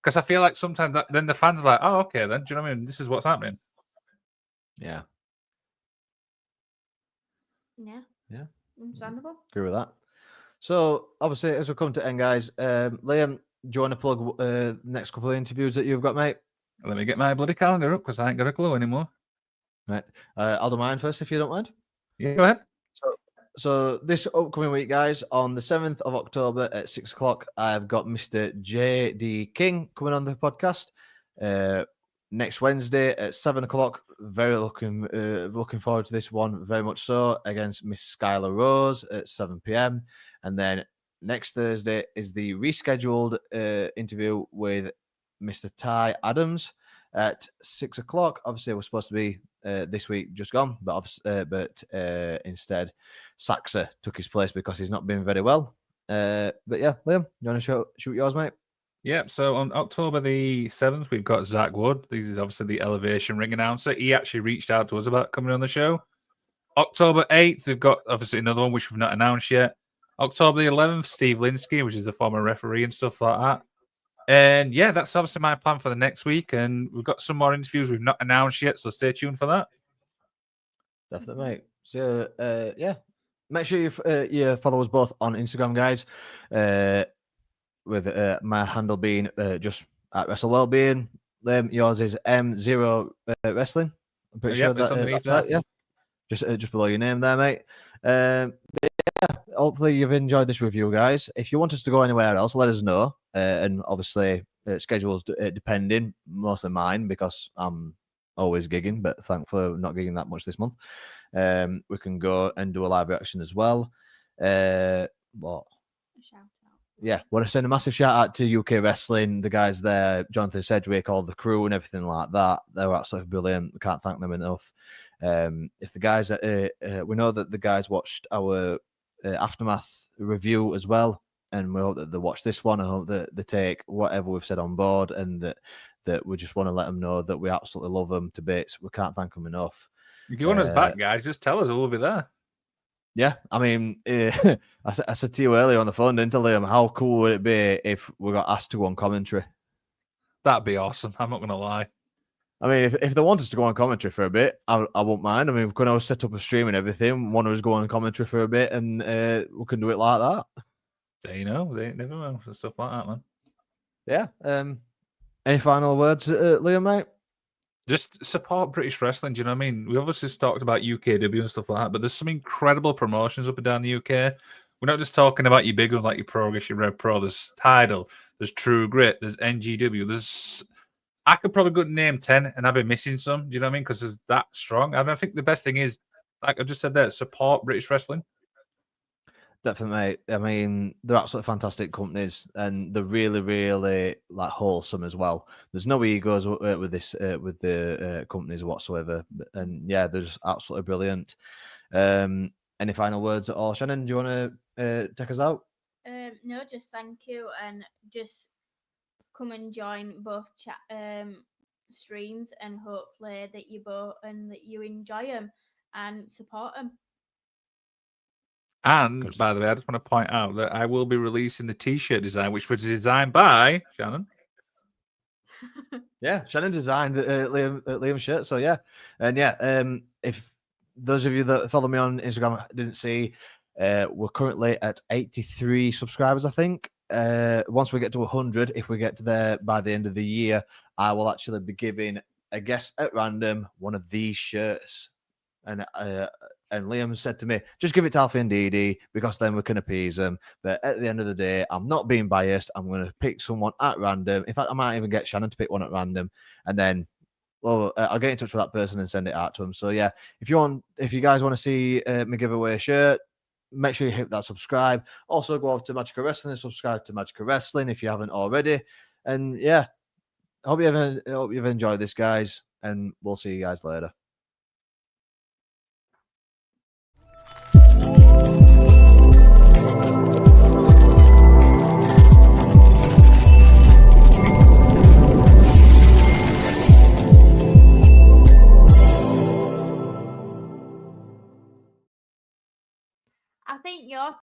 Because I feel like sometimes then the fans are like, oh, okay, then. Do you know what I mean? This is what's happening. Yeah. Yeah. Understandable. Agree with that. So, obviously, as we come to end, guys, Liam, do you want to plug the next couple of interviews that you've got, mate? Let me get my bloody calendar up because I ain't got a clue anymore. Right. I'll do mine first if you don't mind. Yeah, go ahead. So this upcoming week, guys, on the 7th of October at 6:00, I've got Mr. J.D. King coming on the podcast. Next Wednesday at 7:00, very looking forward to this one, very much so, against Miss Skylar Rose at 7 p.m. And then next Thursday is the rescheduled interview with Mr. Ty Adams at 6 o'clock. Obviously, it was supposed to be this week, just gone, but instead, Saxa took his place because he's not been very well. But yeah, Liam, you want to shoot yours, mate? Yep. So on October the 7th, we've got Zach Wood. This is obviously the Elevation Ring announcer. He actually reached out to us about coming on the show. October 8th, we've got obviously another one which we've not announced yet. October the 11th, Steve Linsky, which is the former referee and stuff like that. And yeah, that's obviously my plan for the next week. And we've got some more interviews we've not announced yet, so stay tuned for that. Definitely, mate. So yeah, make sure you follow us both on Instagram, guys. With my handle being just at Wrestle Wellbeing. Yours is M0 Wrestling. I'm pretty sure that's right. Yeah, just below your name there, mate. Yeah, hopefully you've enjoyed this review, guys. If you want us to go anywhere else, let us know. And obviously, schedules depending, mostly mine because I'm always gigging, but thankfully not gigging that much this month. We can go and do a live reaction as well. What? Yeah, want to send a massive shout out to UK Wrestling, the guys there, Jonathan Sedgwick, all the crew and everything like that. They're absolutely brilliant. We can't thank them enough. If the guys, we know that the guys watched our Aftermath review as well, and we hope that they watch this one. I hope that they take whatever we've said on board, and that we just want to let them know that we absolutely love them to bits. We can't thank them enough. If you want us back, guys, just tell us. We'll be there. Yeah, I mean, I said to you earlier on the phone, didn't I, Liam? How cool would it be if we got asked to go on commentary? That'd be awesome. I'm not going to lie. I mean, if they want us to go on commentary for a bit, I won't mind. I mean, we can always set up a stream and everything. One of us go on commentary for a bit, and we can do it like that. They never know. Stuff like that, man. Yeah. Any final words, Liam, mate? Just support British wrestling. Do you know what I mean? We obviously talked about UKW and stuff like that, but there's some incredible promotions up and down the UK. We're not just talking about your big ones like your Progress, your Red Pro. There's Tidal, there's True Grit, there's NGW. I could probably go name 10 and I've been missing some. Do you know what I mean? Because it's that strong. I think the best thing is, like I just said there, support British wrestling. Definitely, mate. I mean, they're absolutely fantastic companies, and they're really, really like wholesome as well. There's no egos with the companies whatsoever, and yeah, they're just absolutely brilliant. Any final words at all, Shannon? Do you want to take us out? No, just thank you, and just come and join both streams, and hopefully that you enjoy them and support them. And by the way, I just want to point out that I will be releasing the T-shirt design, which was designed by Shannon. Yeah, Shannon designed Liam's shirt. So yeah, and yeah, if those of you that follow me on Instagram didn't see, we're currently at 83 subscribers, I think. Once we get to 100, if we get to there by the end of the year, I will actually be giving a guest at random one of these shirts. And Liam said to me, just give it to Alfie and Dee because then we can appease them. But at the end of the day, I'm not being biased. I'm going to pick someone at random. In fact, I might even get Shannon to pick one at random. And then, well, I'll get in touch with that person and send it out to him. So yeah, if you guys want to see me give away a shirt, make sure you hit that subscribe. Also go over to Magical Wrestling and subscribe to Magical Wrestling if you haven't already. And yeah, I hope you've enjoyed this, guys. And we'll see you guys later. I think your